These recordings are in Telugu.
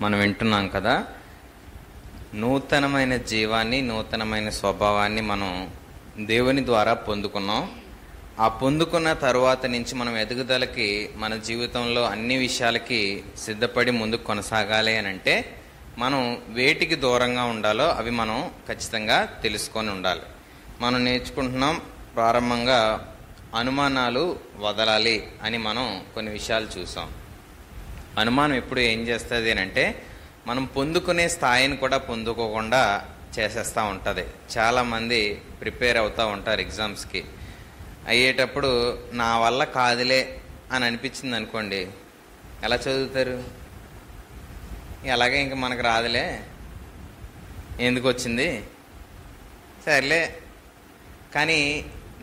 మనం వింటున్నాం కదా, నూతనమైన జీవాన్ని, నూతనమైన స్వభావాన్ని మనం దేవుని ద్వారా పొందుకున్నాం. ఆ పొందుకున్న తరువాత నుంచి మనం ఎదుగుదలకి, మన జీవితంలో అన్ని విషయాలకి సిద్ధపడి ముందుకు కొనసాగాలి అని అంటే మనం వేటికి దూరంగా ఉండాలో అవి మనం ఖచ్చితంగా తెలుసుకొని ఉండాలి. మనం నేర్చుకుంటున్నాం ప్రారంభంగా అనుమానాలు వదలాలి అని మనం కొన్ని విషయాలు చూసాం. అనుమానం ఎప్పుడు ఏం చేస్తుంది అని అంటే మనం పొందుకునే స్థాయిని కూడా పొందుకోకుండా చేసేస్తూ ఉంటుంది. చాలామంది ప్రిపేర్ అవుతూ ఉంటారు ఎగ్జామ్స్కి. అయ్యేటప్పుడు నా వల్ల కాదులే అని అనిపించింది అనుకోండి, ఎలా చదువుతారు? అలాగే ఇంక మనకు రాదులే, ఎందుకు వచ్చింది సర్లే. కానీ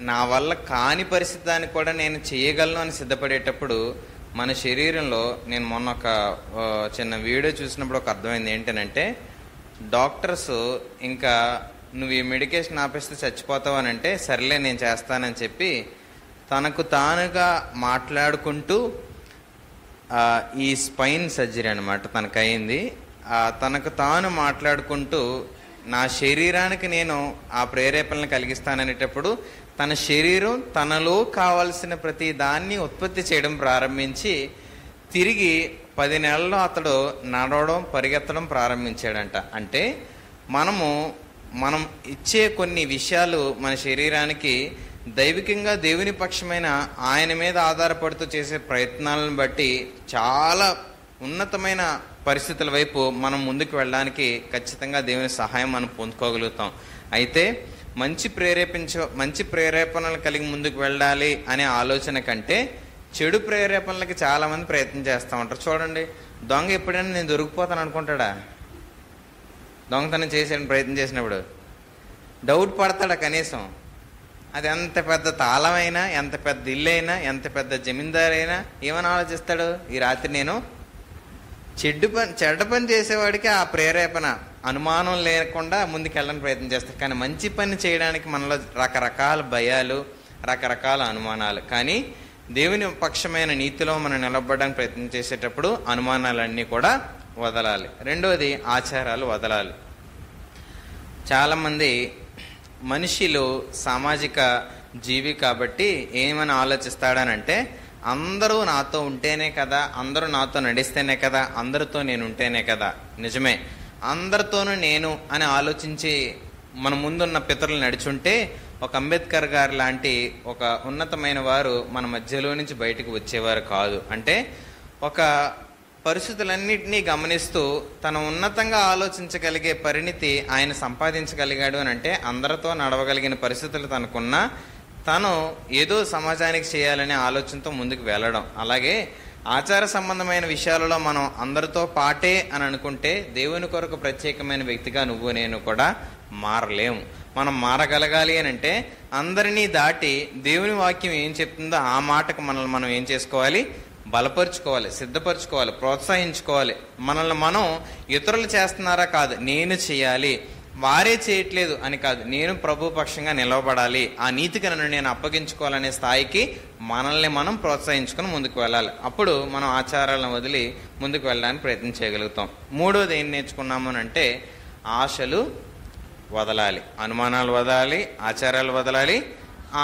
నా వల్ల కాని పరిస్థితి దాన్ని కూడా నేను చేయగలను అని సిద్ధపడేటప్పుడు మన శరీరంలో, నేను మొన్న ఒక చిన్న వీడియో చూసినప్పుడు ఒక అర్థమైంది ఏంటనంటే, డాక్టర్స్ ఇంకా నువ్వు ఈ మెడికేషన్ ఆపేస్తే చచ్చిపోతావు అని అంటే సర్లే నేను చేస్తానని చెప్పి తనకు తానుగా మాట్లాడుకుంటూ ఈ స్పైన్ సర్జరీ అనమాట తనకయింది. తనకు తాను మాట్లాడుకుంటూ నా శరీరానికి నేను ఆ ప్రేరేపణను కలిగిస్తాననేటప్పుడు తన శరీరం తనలో కావలసిన ప్రతి దాన్ని ఉత్పత్తి చేయడం ప్రారంభించి తిరిగి 10 నెలల్లో అతడు నడవడం, పరిగెత్తడం ప్రారంభించాడంట. అంటే మనం ఇచ్చే కొన్ని విషయాలు మన శరీరానికి దైవికంగా దేవుని పక్షమైన ఆయన మీద ఆధారపడుతూ చేసే ప్రయత్నాలను బట్టి చాలా ఉన్నతమైన పరిస్థితుల వైపు మనం ముందుకు వెళ్ళడానికి ఖచ్చితంగా దేవుని సహాయం మనం పొందుకోగలుగుతాం. అయితే మంచి ప్రేరేపణలు కలిగి ముందుకు వెళ్ళాలి అనే ఆలోచన కంటే చెడు ప్రేరేపణలకి చాలామంది ప్రయత్నం చేస్తూ ఉంటారు. చూడండి, దొంగ ఎప్పుడైనా నేను దొరికిపోతాను అనుకుంటాడా? దొంగతనం చేసే ప్రయత్నం చేసినప్పుడు డౌట్ పడతాడా? కనీసం అది ఎంత పెద్ద తాళమైనా, ఎంత పెద్ద ఇల్లు అయినా, ఎంత పెద్ద జమీందారు అయినా ఏమని ఆలోచిస్తాడు? ఈ రాత్రి నేను చెడ్డ పని చేసేవాడికి ఆ ప్రేరేపణ, అనుమానం లేకుండా ముందుకెళ్ళడానికి ప్రయత్నం చేస్తాడు. కానీ మంచి పని చేయడానికి మనలో రకరకాల భయాలు, రకరకాల అనుమానాలు. కానీ దేవుని పక్షమైన నీతిలో మనం నిలబడడానికి ప్రయత్నం చేసేటప్పుడు అనుమానాలన్నీ కూడా వదలాలి. రెండోది, ఆచారాలు వదలాలి. చాలామంది మనుషులు సామాజిక జీవి కాబట్టి ఏమని ఆలోచిస్తాడనంటే, అందరూ నాతో ఉంటేనే కదా, అందరూ నాతో నడిస్తేనే కదా, అందరితో నేను ఉంటేనే కదా. నిజమే, అందరితోనూ నేను అని ఆలోచించి మన ముందున్న పితరులు నడుచుంటే ఒక అంబేద్కర్ గారు లాంటి ఒక ఉన్నతమైన వారు మన మధ్యలో నుంచి బయటకు వచ్చేవారు కాదు. అంటే ఒక పరిస్థితులన్నింటినీ గమనిస్తూ తన ఉన్నతంగా ఆలోచించగలిగే పరిణితి ఆయన సంపాదించగలిగాడు అని అంటే అందరితో నడవగలిగిన పరిస్థితులు తనకున్నా తను ఏదో సమాజానికి చేయాలనే ఆలోచనతో ముందుకు వెళ్ళడం. అలాగే ఆచార సంబంధమైన విషయాలలో మనం అందరితో పాటే అని అనుకుంటే దేవుని కొరకు ప్రత్యేకమైన వ్యక్తిగా నువ్వు నేను కూడా మారలేము. మనం మారగలగాలి అని అంటే అందరినీ దాటి దేవుని వాక్యం ఏం చెప్తుందో ఆ మాటకు మనల్ని మనం ఏం చేసుకోవాలి? బలపరుచుకోవాలి, సిద్ధపరచుకోవాలి, ప్రోత్సహించుకోవాలి. మనల్ని మనం ఇతరులు చేస్తున్నారా కాదు, నేను చేయాలి, వారే చేయట్లేదు అని కాదు, నేను ప్రభు పక్షంగా నిలవబడాలి, ఆ నీతికి నన్ను నేను అప్పగించుకోవాలనే స్థాయికి మనల్ని మనం ప్రోత్సహించుకొని ముందుకు వెళ్ళాలి. అప్పుడు మనం ఆచారాలను వదిలి ముందుకు వెళ్ళడానికి ప్రయత్నం చేయగలుగుతాం. మూడోది ఏం నేర్చుకున్నాము అంటే ఆశలు వదలాలి. అనుమానాలు వదలాలి, ఆచారాలు వదలాలి,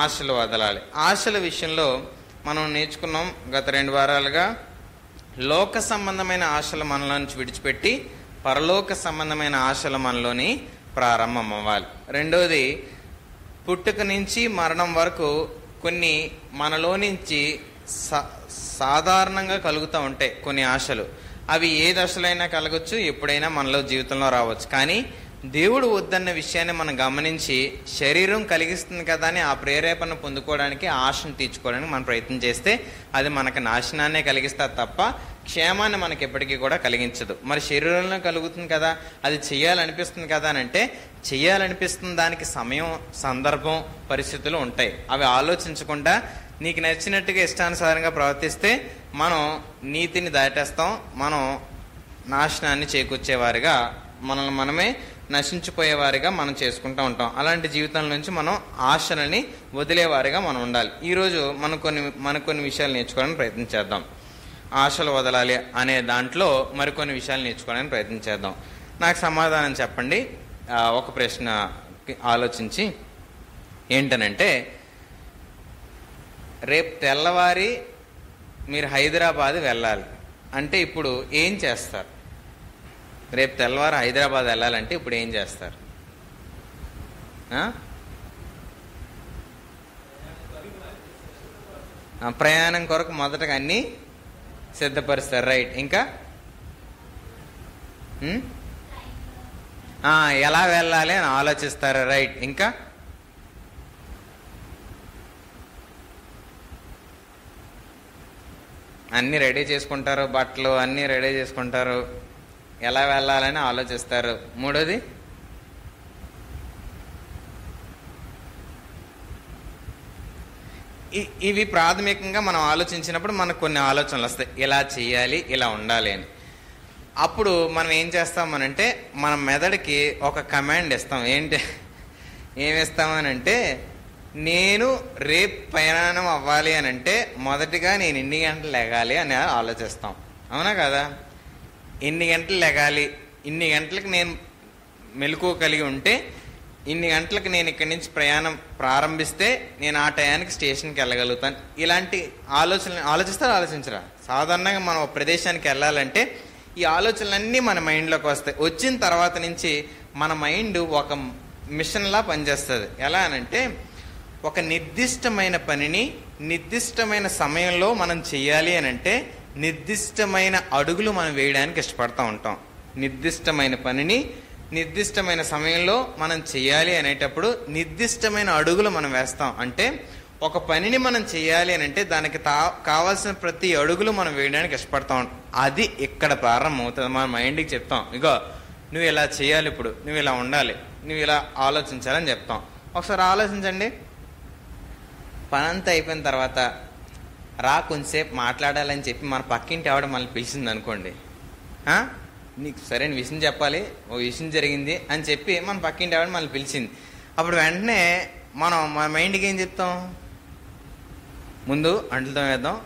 ఆశలు వదలాలి. ఆశల విషయంలో మనం నేర్చుకున్నాం గత 2 వారాలుగా, లోక సంబంధమైన ఆశలు మనలో నుంచి విడిచిపెట్టి పరలోక సంబంధమైన ఆశలు మనలోని ప్రారంభం అవ్వాలి. రెండోది, పుట్టుక నుంచి మరణం వరకు కొన్ని మనలో నుంచి సాధారణంగా కలుగుతూ ఉంటాయి కొన్ని ఆశలు. అవి ఏ దశలైనా కలగచ్చు, ఎప్పుడైనా మనలో జీవితంలో రావచ్చు. కానీ దేవుడు వద్దన్న విషయాన్ని మనం గమనించి శరీరం కలిగిస్తుంది కదా అని ఆ ప్రేరేపణ పొందుకోవడానికి, ఆశను తీర్చుకోవడానికి మనం ప్రయత్నం చేస్తే అది మనకు నాశనాన్నే కలిగిస్తుంది తప్ప క్షేమాన్ని మనకి ఎప్పటికీ కూడా కలిగించదు. మరి శరీరంలో కలుగుతుంది కదా, అది చెయ్యాలనిపిస్తుంది కదా అని అంటే చెయ్యాలనిపిస్తుంది, దానికి సమయం, సందర్భం, పరిస్థితులు ఉంటాయి. అవి ఆలోచించకుండా నీకు నచ్చినట్టుగా ఇష్టానుసారంగా ప్రవర్తిస్తే మనం నీతిని దాటేస్తాం, మనం నాశనాన్ని చేకూర్చేవారిగా, మనల్ని మనమే నశించిపోయేవారిగా మనం చేసుకుంటూ ఉంటాం. అలాంటి జీవితం నుంచి మనం ఆశలని వదిలేవారిగా మనం ఉండాలి. ఈరోజు మనం కొన్ని విషయాలు నేర్చుకోవడానికి ప్రయత్నం చేద్దాం. ఆశలు వదలాలి అనే దాంట్లో మరికొన్ని విషయాలు నేర్చుకోవడానికి ప్రయత్నం చేద్దాం. నాకు సమాధానం చెప్పండి. ఒక ప్రశ్న ఆలోచించి ఏంటనంటే, రేపు తెల్లవారి మీరు హైదరాబాద్ వెళ్ళాలి అంటే ఇప్పుడు ఏం చేస్తారు? రేపు తెల్లవారు హైదరాబాద్ వెళ్ళాలంటే ఇప్పుడు ఏం చేస్తారు? ప్రయాణం కొరకు మొదటగా అన్నీ సిద్ధపరుస్తారు. రైట్. ఇంకా ఎలా వెళ్ళాలి అని ఆలోచిస్తారు. రైట్. ఇంకా అన్నీ రెడీ చేసుకుంటారు, బట్టలు అన్నీ రెడీ చేసుకుంటారు, ఎలా వెళ్ళాలని ఆలోచిస్తారు. మూడోది ఇవి ప్రాథమికంగా మనం ఆలోచించినప్పుడు మనకు కొన్ని ఆలోచనలు వస్తాయి, ఇలా చేయాలి, ఇలా ఉండాలి అని. అప్పుడు మనం ఏం చేస్తామనంటే మన మెదడుకి ఒక కమాండ్ ఇస్తాం. ఏమిస్తామనంటే, నేను రేపు ప్రయాణం అవ్వాలి అని అంటే మొదటిగా నేను ఎన్ని గంటలు లెగాలి అని ఆలోచిస్తాం. అవునా కదా? ఎన్ని గంటలు లెగాలి, ఇన్ని గంటలకు నేను మెలకువ కలిగి ఉంటే ఇన్ని గంటలకు నేను ఇక్కడి నుంచి ప్రయాణం ప్రారంభిస్తే నేను ఆ టయానికి స్టేషన్కి వెళ్ళగలుగుతాను. ఇలాంటి ఆలోచిస్తారా, ఆలోచించరా? సాధారణంగా మనం ఒక ప్రదేశానికి వెళ్ళాలంటే ఈ ఆలోచనలన్నీ మన మైండ్లోకి వస్తాయి. వచ్చిన తర్వాత నుంచి మన మైండ్ ఒక మిషన్లా పనిచేస్తుంది. ఎలా అనంటే, ఒక నిర్దిష్టమైన పనిని నిర్దిష్టమైన సమయంలో మనం చెయ్యాలి అని అంటే నిర్దిష్టమైన అడుగులు మనం వేయడానికి ఇష్టపడతా ఉంటాం. నిర్దిష్టమైన పనిని నిర్దిష్టమైన సమయంలో మనం చెయ్యాలి అనేటప్పుడు నిర్దిష్టమైన అడుగులు మనం వేస్తాం. అంటే ఒక పనిని మనం చెయ్యాలి అని అంటే దానికి కావాల్సిన ప్రతి అడుగులు మనం వేయడానికి ఇష్టపడతాం. అది ఇక్కడ ప్రారంభమవుతుంది. మన మైండ్కి చెప్తాం, ఇగో నువ్వు ఇలా చేయాలి, ఇప్పుడు నువ్వు ఇలా ఉండాలి, నువ్వు ఇలా ఆలోచించాలని చెప్తాం. ఒకసారి ఆలోచించండి. పనంతా అయిపోయిన తర్వాత కొంచెంసేపు మాట్లాడాలని చెప్పి మన పక్కింటి ఆవిడ మనల్ని పిలిచింది అనుకోండి, నీకు సరైన విషయం చెప్పాలి, ఓ విషయం జరిగింది అని చెప్పి మన పక్కింటి ఆవిడ మనల్ని పిలిచింది. అప్పుడు వెంటనే మనం మన మైండ్కి ఏం చెప్తాం? ముందు అంట్లతో వేద్దాం,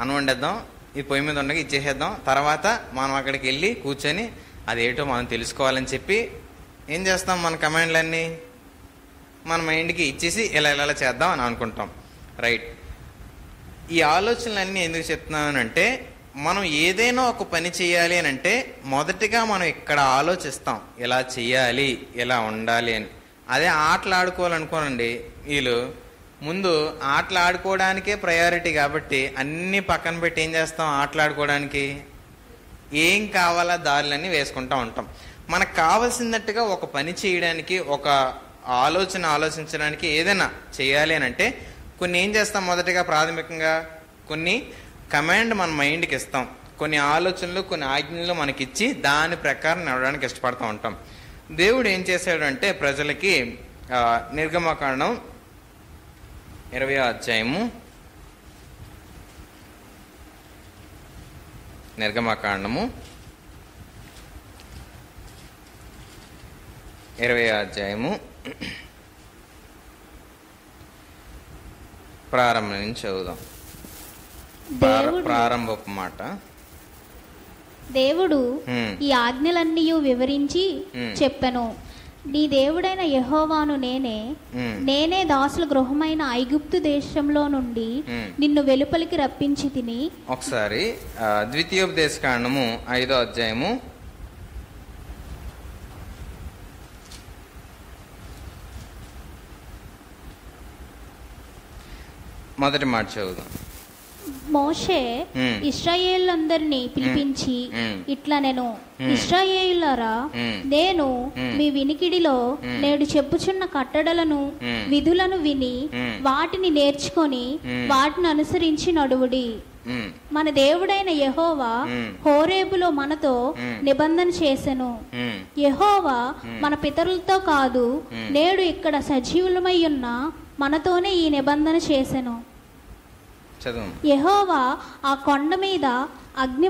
అన్నం వండేద్దాం, ఈ పొయ్యి మీద ఉండగా ఇచ్చేసేద్దాం, తర్వాత మనం అక్కడికి వెళ్ళి కూర్చొని అదేటో మనం తెలుసుకోవాలని చెప్పి ఏం చేస్తాం? మన కమాండ్లన్నీ మన మైండ్కి ఇచ్చేసి ఇలా ఇలా చేద్దాం అని అనుకుంటాం. రైట్. ఈ ఆలోచనలన్నీ ఎందుకు చెప్తున్నానంటే, మనం ఏదైనా ఒక పని చేయాలి అని అంటే మొదటిగా మనం ఇక్కడ ఆలోచిస్తాం, ఇలా చెయ్యాలి, ఇలా ఉండాలి అని. అదే ఆటలు ఆడుకోవాలనుకోనండి, వీళ్ళు ముందు ఆటలు ఆడుకోవడానికే ప్రయారిటీ కాబట్టి అన్నీ పక్కన పెట్టి ఏం చేస్తాం? ఆటలు ఆడుకోవడానికి ఏం కావాలా దారులన్నీ వేసుకుంటూ ఉంటాం. మనకు కావాల్సినట్టుగా ఒక పని చేయడానికి, ఒక ఆలోచించడానికి, ఏదైనా చేయాలి అని అంటే కొన్ని ఏం చేస్తాం? మొదటిగా ప్రాథమికంగా కొన్ని కమాండ్ మన మైండ్కి ఇస్తాం. కొన్ని ఆలోచనలు, కొన్ని ఆజ్ఞలు మనకిచ్చి దాని ప్రకారం నడవడానికి ఇష్టపడుతూ ఉంటాం. దేవుడు ఏం చేశాడు అంటే ప్రజలకి నిర్గమకాండం 20వ అధ్యాయము, నిర్గమకాండము 20వ అధ్యాయము ప్రారంభం నుంచి చదువుదాం. ప్రారంభపు మాట. దేవుడు ఈ ఆజ్ఞలన్నీ వివరించి చెప్పెను, నీ దేవుడైన యెహోవాను నేనే దాసుల గృహమైన ఐగుప్తు దేశంలో నుండి నిన్ను వెలుపలికి రప్పించి తిని. ఒకసారి ద్వితీయోపదేశకాండము 5వ అధ్యాయము మొదటి మాట చదువుదాం. మోషే ఇశ్రాయేలులందరినీ పిలిపించి ఇట్లా, నేను ఇశ్రాయేలులారా, నేను మీ వినికిడిలో నేడు చెప్పుచున్న కట్టడలను విధులను విని వాటిని నేర్చుకొని వాటిని అనుసరించి నడువుడి. మన దేవుడైన యెహోవా హోరేబులో మనతో నిబంధన చేసెను. యెహోవా మన పితరులతో కాదు, నేడు ఇక్కడ సజీవులమై ఉన్న మనతోనే ఈ నిబంధన చేసెను. యెహోవా ఆ కొండ మీద అగ్ని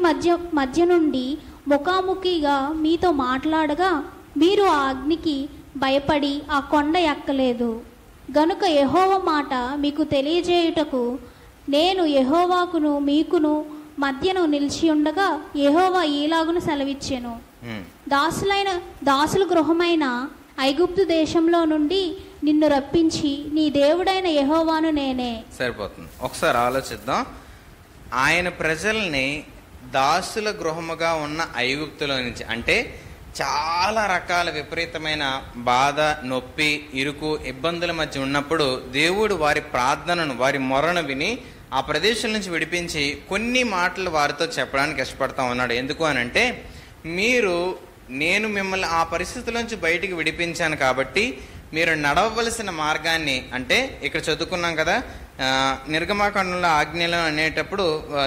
మధ్య నుండి ముఖాముఖిగా మీతో మాట్లాడగా మీరు ఆ అగ్నికి భయపడి ఆ కొండ ఎక్కలేదు. గనుక యెహోవా మాట మీకు తెలియజేయుటకు నేను యెహోవాకును మీకును మధ్యను నిలిచి ఉండగా యెహోవా ఈలాగున సెలవిచ్చెను, దాసుల గృహమైన ఐగుప్తు దేశంలో నుండి నిన్ను రప్పించి నీ దేవుడైన యెహోవాను నేనే. సరిపోతుంది. ఒకసారి ఆలోచిద్దాం. ఆయన ప్రజల్ని దాసుల గృహముగా ఉన్న ఐగుప్తులో నుంచి, అంటే చాలా రకాల విపరీతమైన బాధ, నొప్పి, ఇరుకు, ఇబ్బందుల మధ్య ఉన్నప్పుడు దేవుడు వారి ప్రార్థనను, వారి మొరను విని ఆ ప్రదేశం నుంచి విడిపించి కొన్ని మాటలు వారితో చెప్పడానికి ఇష్టపడతా ఉన్నాడు. ఎందుకు అనంటే, నేను మిమ్మల్ని ఆ పరిస్థితుల్లోంచి బయటికి విడిపించాను కాబట్టి మీరు నడవవలసిన మార్గాన్ని, అంటే ఇక్కడ చదువుకున్నాం కదా, నిర్గమాకాండంలో ఆజ్ఞలు అనేటప్పుడు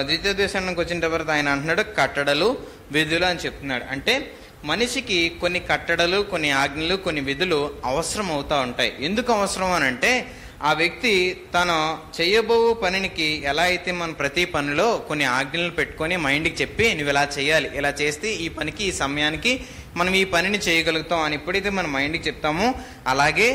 ద్వితీయోపదేశానికి వచ్చిన తర్వాత ఆయన అంటున్నాడు కట్టడలు, విధులు అని చెప్తున్నాడు. అంటే మనిషికి కొన్ని కట్టడలు, కొన్ని ఆజ్ఞలు, కొన్ని విధులు అవసరం అవుతూ ఉంటాయి. ఎందుకు అవసరం అని అంటే, ఆ వ్యక్తి తను చేయబో పనికి ఎలా అయితే మన ప్రతి పనిలో కొన్ని ఆజ్ఞలు పెట్టుకొని మైండ్కి చెప్పి నువ్వు ఇలా చేయాలి, ఇలా చేస్తే ఈ పనికి, ఈ సమయానికి మనం ఈ పనిని చేయగలుగుతాం అని ఎప్పుడైతే మన మైండ్కి చెప్తామో, అలాగే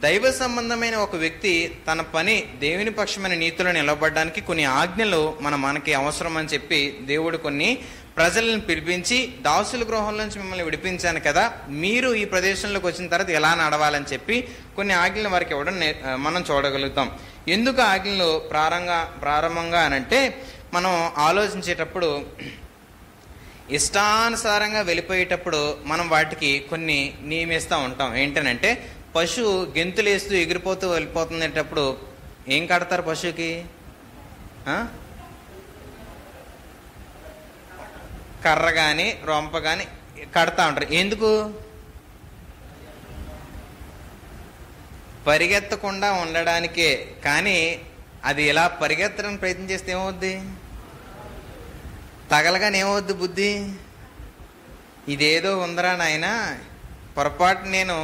దైవ సంబంధమైన ఒక వ్యక్తి తన పని దేవుని పక్షమైన నీతిలో నిలబడడానికి కొన్ని ఆజ్ఞలు మనకి అవసరం అని చెప్పి దేవుడు కొన్ని ప్రజలను పిలిపించి దాసుల గృహం నుంచి మిమ్మల్ని విడిపించాను కదా, మీరు ఈ ప్రదేశంలోకి వచ్చిన తర్వాత ఎలా నడవాలని చెప్పి కొన్ని ఆజ్ఞలు వారికి ఇవ్వడం మనం చూడగలుగుతాం. ఎందుకు ఆజ్ఞలు ప్రారంభంగా అనంటే, మనం ఆలోచించేటప్పుడు ఇష్టానుసారంగా వెళ్ళిపోయేటప్పుడు మనం వాటికి కొన్ని నియమిస్తూ ఉంటాం. ఏంటనంటే, పశువు గెంతులేస్తూ ఎగిరిపోతూ వెళ్ళిపోతున్నప్పుడు ఏం కడతారు పశువుకి? కర్ర కానీ రొంప కానీ కడతా ఉంటారు. ఎందుకు? పరిగెత్తకుండా ఉండడానికే. కానీ అది ఇలా పరిగెత్తడానికి ప్రయత్నం చేస్తే ఏమవుద్ది? తగలగానే ఏమవుద్ది బుద్ధి? ఇదేదో ఉందరా నాయనా, పొరపాటు నేను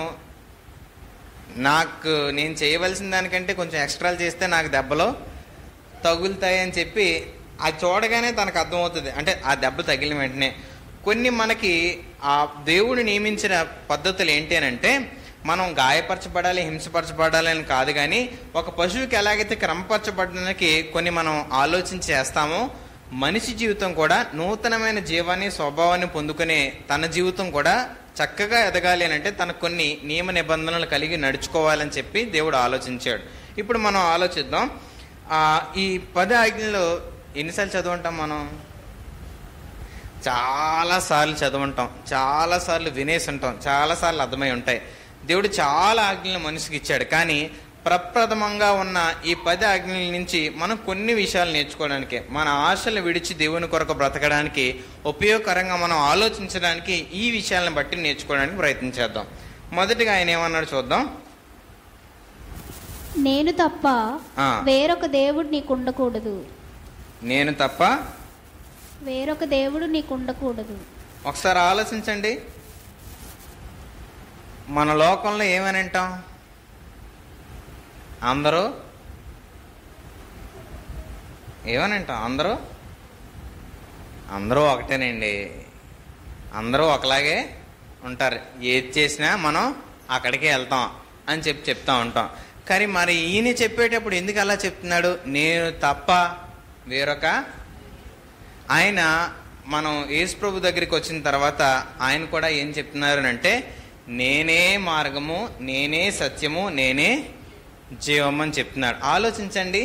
చేయవలసిన దానికంటే కొంచెం ఎక్స్ట్రాలు చేస్తే నాకు దెబ్బలు తగులుతాయి అని చెప్పి అది చూడగానే తనకు అర్థమవుతుంది. అంటే ఆ దెబ్బ తగిలిన వెంటనే కొన్ని మనకి ఆ దేవుడు నియమించిన పద్ధతులు ఏంటి అని అంటే, మనం గాయపరచబడాలి, హింసపరచబడాలి అని కాదు, కానీ ఒక పశువుకి ఎలాగైతే క్రమపరచబడడానికి కొన్ని మనం ఆలోచించి చేస్తామో, మనిషి జీవితం కూడా నూతనమైన జీవాన్ని, స్వభావాన్ని పొందుకునే తన జీవితం కూడా చక్కగా ఎదగాలి అని అంటే తనకు కొన్ని నియమ నిబంధనలు కలిగి నడుచుకోవాలని చెప్పి దేవుడు ఆలోచించాడు. ఇప్పుడు మనం ఆలోచిద్దాం. ఈ 10 ఆజ్ఞలు ఎన్నిసార్లు చదువుంటాం మనం? చాలాసార్లు చదువుంటాం, చాలాసార్లు వినేసి ఉంటాం, చాలాసార్లు అర్థమై ఉంటాయి. దేవుడు చాలా ఆజ్ఞలు మనిషికి ఇచ్చాడు. కానీ ప్రప్రథమంగా ఉన్న ఈ 10 ఆజ్ఞల నుంచి మనం కొన్ని విషయాలు నేర్చుకోవడానికి, మన ఆశలు విడిచి దేవుని కొరకు బ్రతకడానికి ఉపయోగకరంగా మనం ఆలోచించడానికి ఈ విషయాలను బట్టి నేర్చుకోవడానికి ప్రయత్నించేద్దాం. మొదటిగా ఆయన ఏమన్నాడు చూద్దాం. నేను తప్ప వేరొక దేవుడు నీకు ఉండకూడదు. నేను తప్ప వేరొక దేవుడు నీకు ఉండకూడదు. ఒకసారి ఆలోచించండి. మన లోకంలో ఏమని అంటాం? అందరూ ఏమని అంటాం? అందరూ ఒకటేనండి, అందరూ ఒకలాగే ఉంటారు, ఏది చేసినా మనం అక్కడికే వెళ్తాం అని చెప్తా ఉంటాం. కానీ మరి ఈయన చెప్పేటప్పుడు ఎందుకు అలా చెప్తున్నాడు? నేను తప్ప వేరొక. ఆయన మనం యేసు ప్రభు దగ్గరికి వచ్చిన తర్వాత ఆయన కూడా ఏం చెప్తున్నారు అంటే, నేనే మార్గము, నేనే సత్యము, నేనే జీవం అని చెప్తున్నాడు. ఆలోచించండి.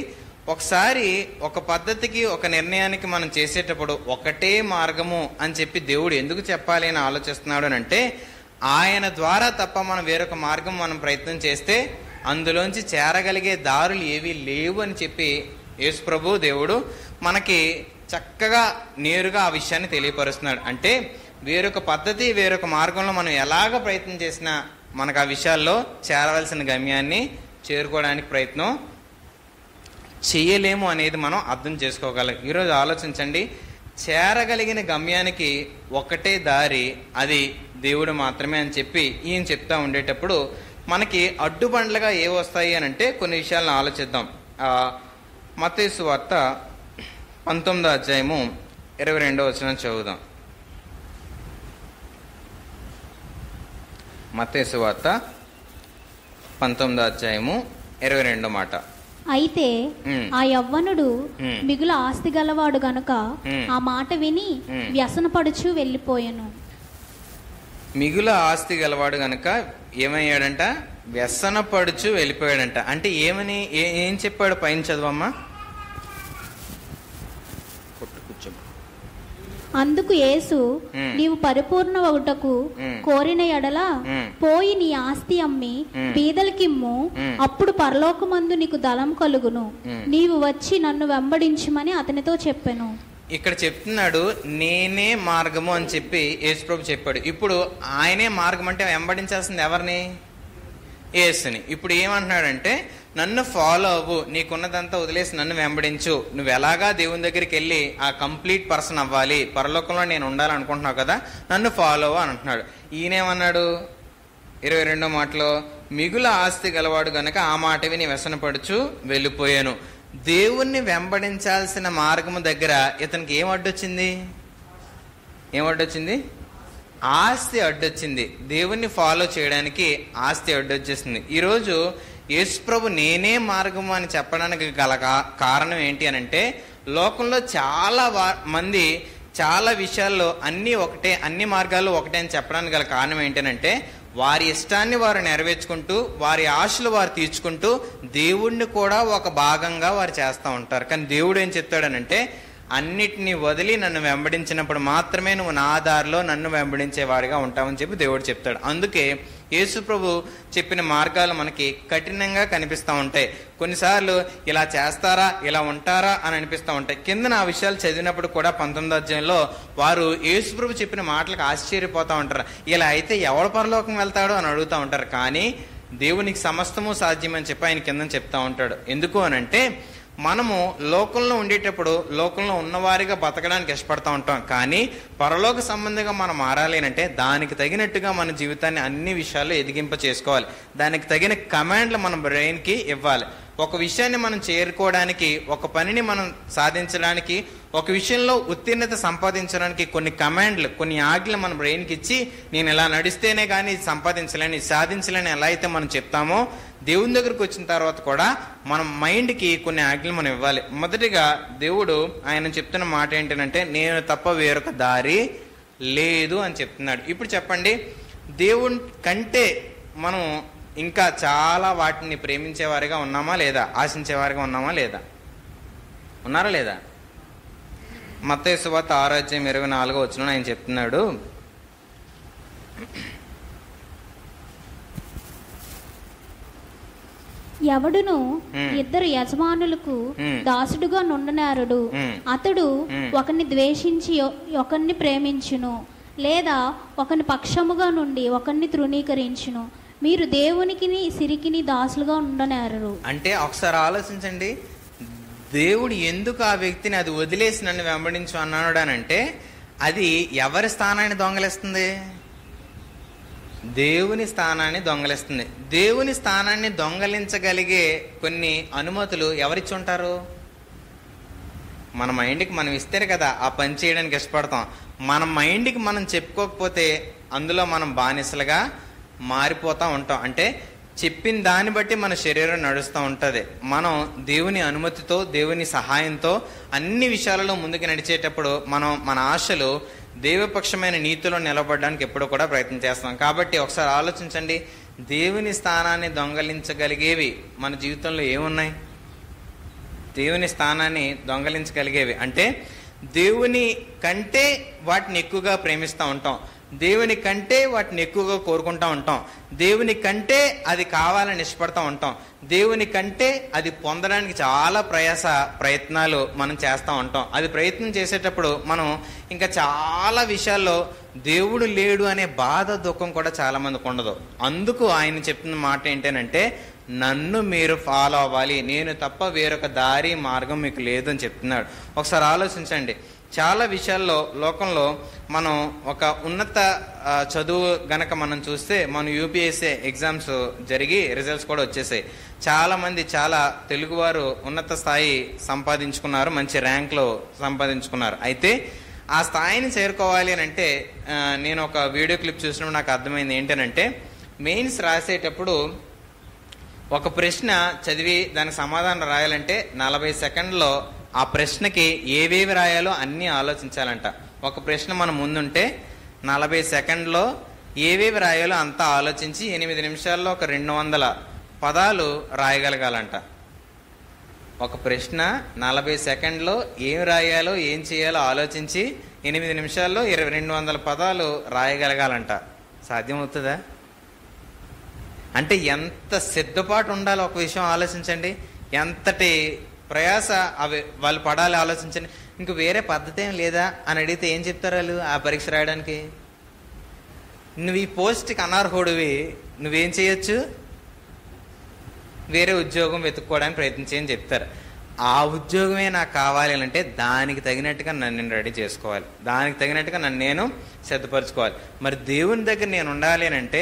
ఒకసారి ఒక పద్ధతికి, ఒక నిర్ణయానికి మనం చేసేటప్పుడు ఒకటే మార్గము అని చెప్పి దేవుడు ఎందుకు చెప్పాలి అని ఆలోచిస్తున్నాడు అని అంటే, ఆయన ద్వారా తప్ప మనం వేరొక మార్గం మనం ప్రయత్నం చేస్తే అందులోంచి చేరగలిగే దారులు ఏవి లేవు అని చెప్పి యేసు ప్రభు దేవుడు మనకి చక్కగా నేరుగా ఆ విషయాన్ని తెలియపరుస్తున్నాడు. అంటే వేరొక పద్ధతి, వేరొక మార్గంలో మనం ఎలాగ ప్రయత్నం చేసినా మనకు ఆ విషయాల్లో చేరవలసిన గమ్యాన్ని చేరుకోవడానికి ప్రయత్నం చేయలేము అనేది మనం అర్థం చేసుకోగలం. ఈరోజు ఆలోచించండి. చేరగలిగిన గమ్యానికి ఒకటే దారి, అది దేవుడు మాత్రమే అని చెప్పి ఈయన చెప్తా ఉండేటప్పుడు మనకి అడ్డుబండ్లుగా ఏ వస్తాయి అని అంటే కొన్ని విషయాలను ఆలోచిద్దాం. మత్తయి సువార్త 19వ అధ్యాయము 22వ వచనం చదువుదాం. మత్తయి సువార్త 19వ అధ్యాయము 22వ మాట. అయితే ఆ యవ్వనుడు మిగుల ఆస్తి గలవాడు గనుక ఆ మాట విని వ్యసనపడుచు వెళ్ళిపోయాను. మిగుల ఆస్తి గలవాడు గనుక ఏమయ్యాడంట? వ్యసనపడుచు వెళ్ళిపోయాడంట. అంటే ఏమని ఏం చెప్పాడు? పైన చదవమ్మా. అందుకు యేసు, నీవు పరిపూర్ణమగుటకు కోరిన ఎడల పోయి నీ ఆస్తి అమ్మి బీదలకిమ్ము, అప్పుడు పరలోకమందు నీకు ధనం కలుగును, నీవు వచ్చి నన్ను వెంబడించుమని అతనితో చెప్పెను. ఇక్కడ చెప్తున్నాడు నేనే మార్గము అని చెప్పి యేసుప్రభు చెప్పాడు. ఇప్పుడు ఆయనే మార్గం అంటే వెంబడించాల్సింది ఎవరిని? యేసుని. ఇప్పుడు ఏమంటున్నాడంటే నన్ను ఫాలో అవ్వు, నీకున్నదంతా వదిలేసి నన్ను వెంబడించు, నువ్వు ఎలాగా దేవుని దగ్గరికి వెళ్ళి ఆ కంప్లీట్ పర్సన్ అవ్వాలి, పరలోకంలో నేను ఉండాలనుకుంటున్నావు కదా, నన్ను ఫాలో అవ్వు అని అంటున్నాడు. ఈయనేమన్నాడు 22వ మాటలో? మిగుల ఆస్తి గలవాడు గనక ఆ మాట విని వ్యసనపడుచు వెళ్ళిపోయాను. దేవుణ్ణి వెంబడించాల్సిన మార్గము దగ్గర ఇతనికి ఏం అడ్డొచ్చింది? ఆస్తి అడ్డొచ్చింది. దేవుణ్ణి ఫాలో చేయడానికి ఆస్తి అడ్డొచ్చేసింది. ఈరోజు యేసుప్రభు నేనే మార్గము అని చెప్పడానికి గల కారణం ఏంటి అని అంటే, లోకంలో చాలా మంది చాలా విషయాల్లో అన్నీ ఒకటే, అన్ని మార్గాలు ఒకటే అని చెప్పడానికి గల కారణం ఏంటంటే, వారి ఇష్టాన్ని వారు నెరవేర్చుకుంటూ, వారి ఆశలు వారు తీర్చుకుంటూ, దేవుణ్ణి కూడా ఒక భాగంగా వారు చేస్తూ ఉంటారు. కానీ దేవుడు ఏం చెప్తాడనంటే, అన్నిటినీ వదిలి నన్ను వెంబడించినప్పుడు మాత్రమే నువ్వు నా దారిలో నన్ను వెంబడించేవాడిగా ఉంటావని చెప్పి దేవుడు చెప్తాడు. అందుకే యేసు ప్రభు చెప్పిన మార్గాలు మనకి కఠినంగా కనిపిస్తూ ఉంటాయి. కొన్నిసార్లు ఇలా చేస్తారా, ఇలా ఉంటారా అని అనిపిస్తూ ఉంటాయి. కింద ఆ విషయాలు చదివినప్పుడు కూడా 19వ అధ్యాయంలో వారు యేసు ప్రభు చెప్పిన మాటలకు ఆశ్చర్యపోతూ ఉంటారు. ఇలా అయితే ఎవడు పరలోకం వెళ్తాడో అని అడుగుతూ ఉంటారు. కానీ దేవునికి సమస్తము సాధ్యమని చెప్పి ఆయన కింద చెప్తా ఉంటాడు. ఎందుకు అనంటే, మనము లోకంలో ఉండేటప్పుడు లోకంలో ఉన్నవారిగా బతకడానికి ఇష్టపడతా ఉంటాం. కానీ పరలోక సంబంధంగా మనం మారాలి అంటే దానికి తగినట్టుగా మన జీవితాన్ని అన్ని విషయాల్లో ఎదిగింప చేసుకోవాలి. దానికి తగిన కమాండ్లు మన బ్రెయిన్కి ఇవ్వాలి. ఒక విషయాన్ని మనం చేరుకోవడానికి, ఒక పనిని మనం సాధించడానికి, ఒక విషయంలో ఉత్తీర్ణత సంపాదించడానికి కొన్ని కమాండ్లు, కొన్ని ఆజ్ఞలు మన బ్రెయిన్కి ఇచ్చి, నేను ఇలా నడిస్తేనే కానీ ఇది సంపాదించలేని, ఇది సాధించలేని ఎలా అయితే మనం చెప్తామో, దేవుని దగ్గరకు వచ్చిన తర్వాత కూడా మన మైండ్కి కొన్ని ఆజ్ఞలు మనం ఇవ్వాలి. మొదటిగా దేవుడు ఆయన చెప్తున్న మాట ఏంటంటే, నేను తప్ప వేరొక దారి లేదు అని చెప్తున్నాడు. ఇప్పుడు చెప్పండి, దేవుని కంటే మనం ఇంకా చాలా వాటిని ప్రేమించేవారిగా ఉన్నామా లేదా? ఆశించేవారిగా ఉన్నామా లేదా? ఉన్నారా లేదా? మత్తయి సువార్త 6:24 ఆయన చెప్తున్నాడు, ఎవడును ఇద్దరు యజమానులకు దాసుడుగా నుండనేరడు. అతడు ఒకరిని ద్వేషించి ఒకరిని ప్రేమించును, లేదా ఒకని పక్షముగా నుండి ఒకరిని తృణీకరించును. మీరు దేవునికి సిరికిని దాసులుగా ఉండనేరరు. అంటే ఒకసారి ఆలోచించండి, దేవుడు ఎందుకు ఆ వ్యక్తిని అది వదిలేసి నన్ను వెంబడించు అన్నాడు అని అంటే, అది ఎవరి స్థానాన్ని దొంగలిస్తుంది? దేవుని స్థానాన్ని దొంగలిస్తుంది. దేవుని స్థానాన్ని దొంగలించగలిగే కొన్ని అనుమతులు ఎవరిచ్చి ఉంటారు? మన మైండ్కి మనం ఇస్తేనే కదా ఆ పని చేయడానికి ఇష్టపడతాం. మన మైండ్కి మనం చెప్పుకోకపోతే అందులో మనం బానిసలుగా మారిపోతూ ఉంటాం. అంటే చెప్పిన దాన్ని బట్టి మన శరీరం నడుస్తూ ఉంటుంది. మనం దేవుని అనుమతితో, దేవుని సహాయంతో అన్ని విషయాలలో ముందుకు నడిచేటప్పుడు మనం మన ఆశలు దేవపక్షమైన నీతిలో నిలబడడానికి ఎప్పుడూ కూడా ప్రయత్నం చేస్తాం. కాబట్టి ఒకసారి ఆలోచించండి, దేవుని స్థానాన్ని దొంగలించగలిగేవి మన జీవితంలో ఏమున్నాయి? దేవుని స్థానాన్ని దొంగలించగలిగేవి అంటే దేవుని కంటే వాటిని ఎక్కువగా ప్రేమిస్తూ ఉంటాం, దేవుని కంటే వాటిని ఎక్కువగా కోరుకుంటూ ఉంటాం, దేవుని కంటే అది కావాలని ఇష్టపడుతూ ఉంటాం, దేవుని కంటే అది పొందడానికి చాలా ప్రయత్నాలు మనం చేస్తూ ఉంటాం. అది ప్రయత్నం చేసేటప్పుడు మనం ఇంకా చాలా విషయాల్లో దేవుడు లేడు అనే బాధ, దుఃఖం కూడా చాలా మందికి ఉండదు. అందుకు ఆయన చెప్తున్న మాట ఏంటంటే, నన్ను మీరు ఫాలో అవ్వాలి, నేను తప్ప వేరొక దారి మార్గం మీకు లేదు అని చెప్తున్నాడు. ఒకసారి ఆలోచించండి, చాలా విషయాల్లో లోకంలో మనం ఒక ఉన్నత చదువు గనక మనం చూస్తే, మనం యూపీఎస్సీ ఎగ్జామ్స్ జరిగి రిజల్ట్స్ కూడా వచ్చేసాయి. చాలామంది చాలా తెలుగువారు ఉన్నత స్థాయి సంపాదించుకున్నారు, మంచి ర్యాంక్లో సంపాదించుకున్నారు. అయితే ఆ స్థాయిని చేరుకోవాలి అని అంటే, నేను ఒక వీడియో క్లిప్ చూసినప్పుడు నాకు అర్థమైంది ఏంటంటే, మెయిన్స్ రాసేటప్పుడు ఒక ప్రశ్న చదివి దానికి సమాధానం రాయాలంటే 40 సెకండ్లో ఆ ప్రశ్నకి ఏవేవి రాయాలో అన్నీ ఆలోచించాలంట. ఒక ప్రశ్న మన ముందుంటే 40 సెకండ్లో ఏవేవి రాయాలో అంతా ఆలోచించి 8 నిమిషాల్లో ఒక 200 పదాలు రాయగలగాలంట. ఒక ప్రశ్న 40 సెకండ్లో ఏం రాయాలో ఏం చేయాలో ఆలోచించి 8 నిమిషాల్లో 200 పదాలు రాయగలగాలంట. సాధ్యమవుతుందా? అంటే ఎంత సిద్ధపాటు ఉండాలో ఒక విషయం ఆలోచించండి. ఎంతటి ప్రయాస అవి వాళ్ళు పడాలి ఆలోచించండి. ఇంక వేరే పద్ధతి ఏం లేదా అని అడిగితే ఏం చెప్తారు వాళ్ళు ఆ పరీక్ష రాయడానికి? నువ్వు ఈ పోస్ట్కి అనర్హుడివి, నువ్వేం చేయొచ్చు, వేరే ఉద్యోగం వెతుక్కోవడానికి ప్రయత్నించని చెప్తారు. ఆ ఉద్యోగమే నాకు కావాలి అంటే దానికి తగినట్టుగా నన్ను నేను రెడీ చేసుకోవాలి, దానికి తగినట్టుగా నన్ను నేను సిద్ధపరచుకోవాలి. మరి దేవుని దగ్గర నేను ఉండాలి అని అంటే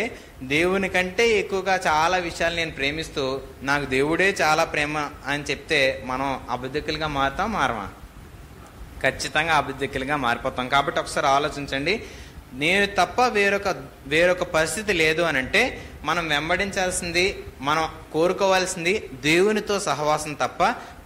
దేవుని కంటే ఎక్కువగా చాలా విషయాలు నేను ప్రేమిస్తూ నాకు దేవుడే చాలా ప్రేమ అని చెప్తే మనం అబద్ధికులుగా మారమా? ఖచ్చితంగా అబద్ధికులుగా మారిపోతాం. కాబట్టి ఒకసారి ఆలోచించండి. నేను తప్ప వేరొక పరిస్థితి లేదు అని అంటే మనం వెంబడించాల్సింది, మనం కోరుకోవాల్సింది దేవునితో సహవాసం తప్ప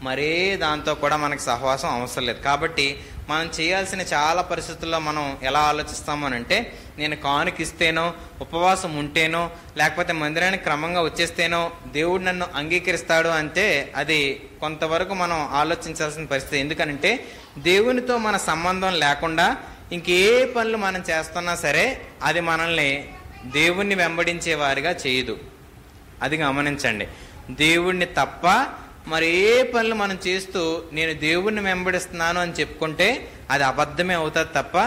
మరే దాంతో కూడా మనకి సహవాసం అవసరం లేదు. కాబట్టి మనం చేయాల్సిన చాలా పరిస్థితుల్లో మనం ఎలా ఆలోచిస్తాము అని అంటే నేను కానుకిస్తేనో, ఉపవాసం ఉంటేనో, లేకపోతే మందిరానికి క్రమంగా వచ్చేస్తేనో దేవుడు నన్ను అంగీకరిస్తాడు అంటే అది కొంతవరకు మనం ఆలోచించాల్సిన పరిస్థితి. ఎందుకనంటే దేవునితో మన సంబంధం లేకుండా ఇంకే పనులు మనం చేస్తున్నా సరే అది మనల్ని దేవుణ్ణి వెంబడించే వారిగా చేయదు. అది గమనించండి. దేవుణ్ణి తప్ప మరి ఏ పనులు మనం చేస్తూ నేను దేవుణ్ణి వెంబడిస్తున్నాను అని చెప్పుకుంటే అది అబద్ధమే అవుతుంది తప్ప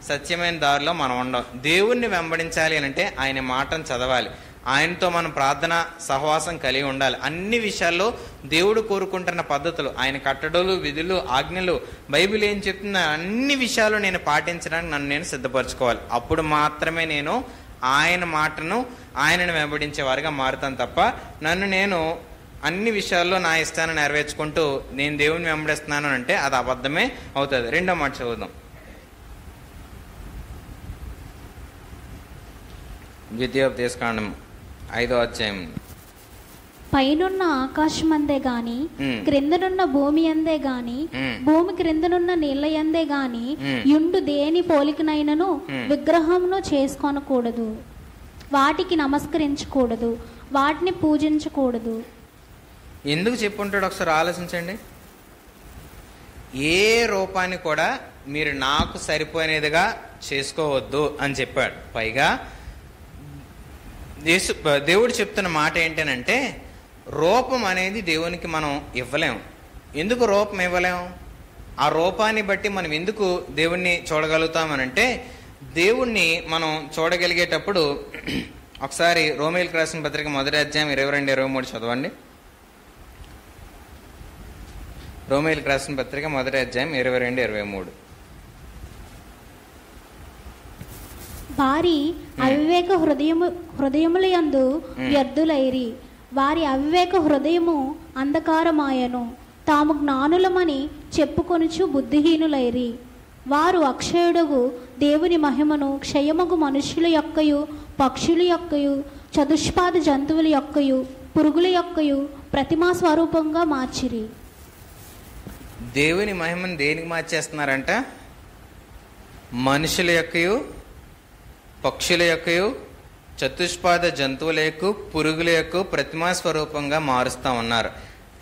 సత్యమైన దారిలో మనం ఉండం. దేవుణ్ణి వెంబడించాలి అని అంటే ఆయన మాటను చదవాలి, ఆయనతో మనం ప్రార్థన సహవాసం కలిగి ఉండాలి. అన్ని విషయాల్లో దేవుడు కోరుకుంటున్న పద్ధతులు, ఆయన కట్టడలు, విధులు, ఆజ్ఞలు, బైబిల్ ఏం చెప్తున్న అన్ని విషయాలు నేను పాటించడానికి నన్ను నేను సిద్ధపరచుకోవాలి. అప్పుడు మాత్రమే నేను ఆయన మాటను, ఆయనను వెంబడించే వారిగా మారుతాను తప్ప నన్ను నేను అన్ని విషయాల్లో నా ఇష్టాన్ని నెరవేర్చుకుంటూ నేను దేవుని వెంబడిస్తున్నాను అంటే అది అబద్ధమే అవుతుంది. రెండో మాట చదువుదాం. ద్వితీయోపదేశకాండం 5వ అధ్యాయం. పైనున్న ఆకాశమందే గాని క్రిందనున్న భూమి అందే గాని భూమి క్రిందనున్న నీళ్ల యందే గాని యుండు దేని పోలికనైనను విగ్రహమును చేసుకొనకూడదు, వాటికి నమస్కరించకూడదు, వాటిని పూజించకూడదు. ఎందుకు చెప్పుంటాడు ఒకసారి ఆలోచించండి. ఏ రూపాన్ని కూడా మీరు నాకు సరిపోయినదిగా చేసుకోవద్దు అని చెప్పాడు. పైగా దేవుడు చెప్తున్న మాట ఏంటనంటే రూపం అనేది దేవునికి మనం ఇవ్వలేం. ఎందుకు రూపం ఇవ్వలేం? ఆ రూపాన్ని బట్టి మనం ఎందుకు దేవుణ్ణి చూడగలుగుతామనంటే దేవుణ్ణి మనం చూడగలిగేటప్పుడు ఒకసారి రోమీయులకు రాసిన పత్రిక 1వ అధ్యాయం 22-23 చదవండి. రోమీయులకు రాసిన పత్రిక 1వ అధ్యాయం 22-23. వారి అవివేక హృదయముల యందు వ్యర్థులైరి, వారి అవివేక హృదయము అంధకారమాయను, తాము జ్ఞానులమని చెప్పుకొనుచు బుద్ధిహీనులైరి. వారు అక్షయుడుగు దేవుని మహిమను క్షయమగు మనుషుల యొక్కయు, పక్షుల యొక్కయు, చతుష్పాద జంతువుల యొక్కయు, పురుగుల యొక్కయు ప్రతిమా స్వరూపంగా మార్చిరి. దేవుని మహిమను దేనికి మార్చేస్తున్నారంట? మనుషుల యొక్కయు, పక్షుల యొక్కయు, చతుష్పాద జంతువుల యొక్క, పురుగుల యొక్క ప్రతిమా స్వరూపంగా మారుస్తూ ఉన్నారు.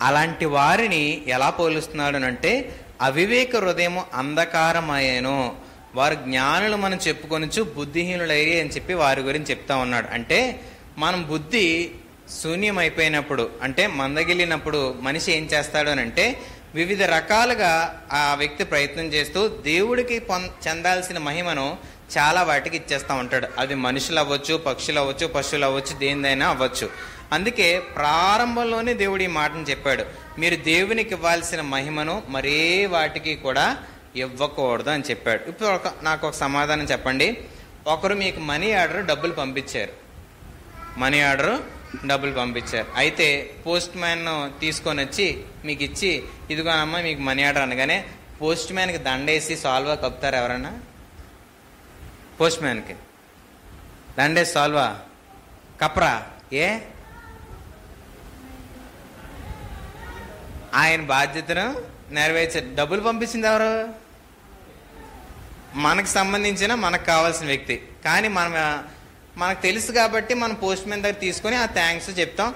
అలాంటి వారిని ఎలా పోలుస్తున్నాడు అంటే అవివేక హృదయము అంధకారమయ్యేను, వారు జ్ఞానులు మనం చెప్పుకొనొచ్చు బుద్ధిహీనులయ్యి అని చెప్పి వారి గురించి చెప్తా ఉన్నాడు. అంటే మనం బుద్ధి శూన్యమైపోయినప్పుడు, అంటే మందగిలినప్పుడు మనిషి ఏం చేస్తాడు అని అంటే వివిధ రకాలుగా ఆ వ్యక్తి ప్రయత్నం చేస్తూ దేవుడికి చెందాల్సిన మహిమను చాలా వాటికి ఇచ్చేస్తూ ఉంటాడు. అది మనుషులు అవ్వచ్చు, పక్షులు అవ్వచ్చు, పశువులు అవ్వచ్చు, దేనిదైనా అవ్వచ్చు. అందుకే ప్రారంభంలోనే దేవుడు ఈ మాటను చెప్పాడు, మీరు దేవునికి ఇవ్వాల్సిన మహిమను మరే వాటికి కూడా ఇవ్వకూడదు అని చెప్పాడు. ఇప్పుడు నాకు ఒక సమాధానం చెప్పండి. ఒకరు మీకు మనీ ఆర్డర్ డబ్బులు పంపించారు, అయితే పోస్ట్ మ్యాన్ తీసుకొని వచ్చి మీకు ఇచ్చి ఇదిగో అమ్మ మీకు మనీ ఆర్డర్ అనగానే పోస్ట్ మ్యాన్కి దండేసి సాల్వా కప్పుతారు ఎవరన్నా? పోస్ట్ మ్యాన్కి దండేసి సాల్వా కప్రా? ఆయన బాధ్యతను నెరవేర్చారు. డబ్బులు పంపించింది ఎవరు? మనకు సంబంధించిన మనకు కావాల్సిన వ్యక్తి. కానీ మనకు తెలుసు కాబట్టి మనం పోస్ట్ మ్యాన్ దగ్గర తీసుకొని ఆ థ్యాంక్స్ చెప్తాం,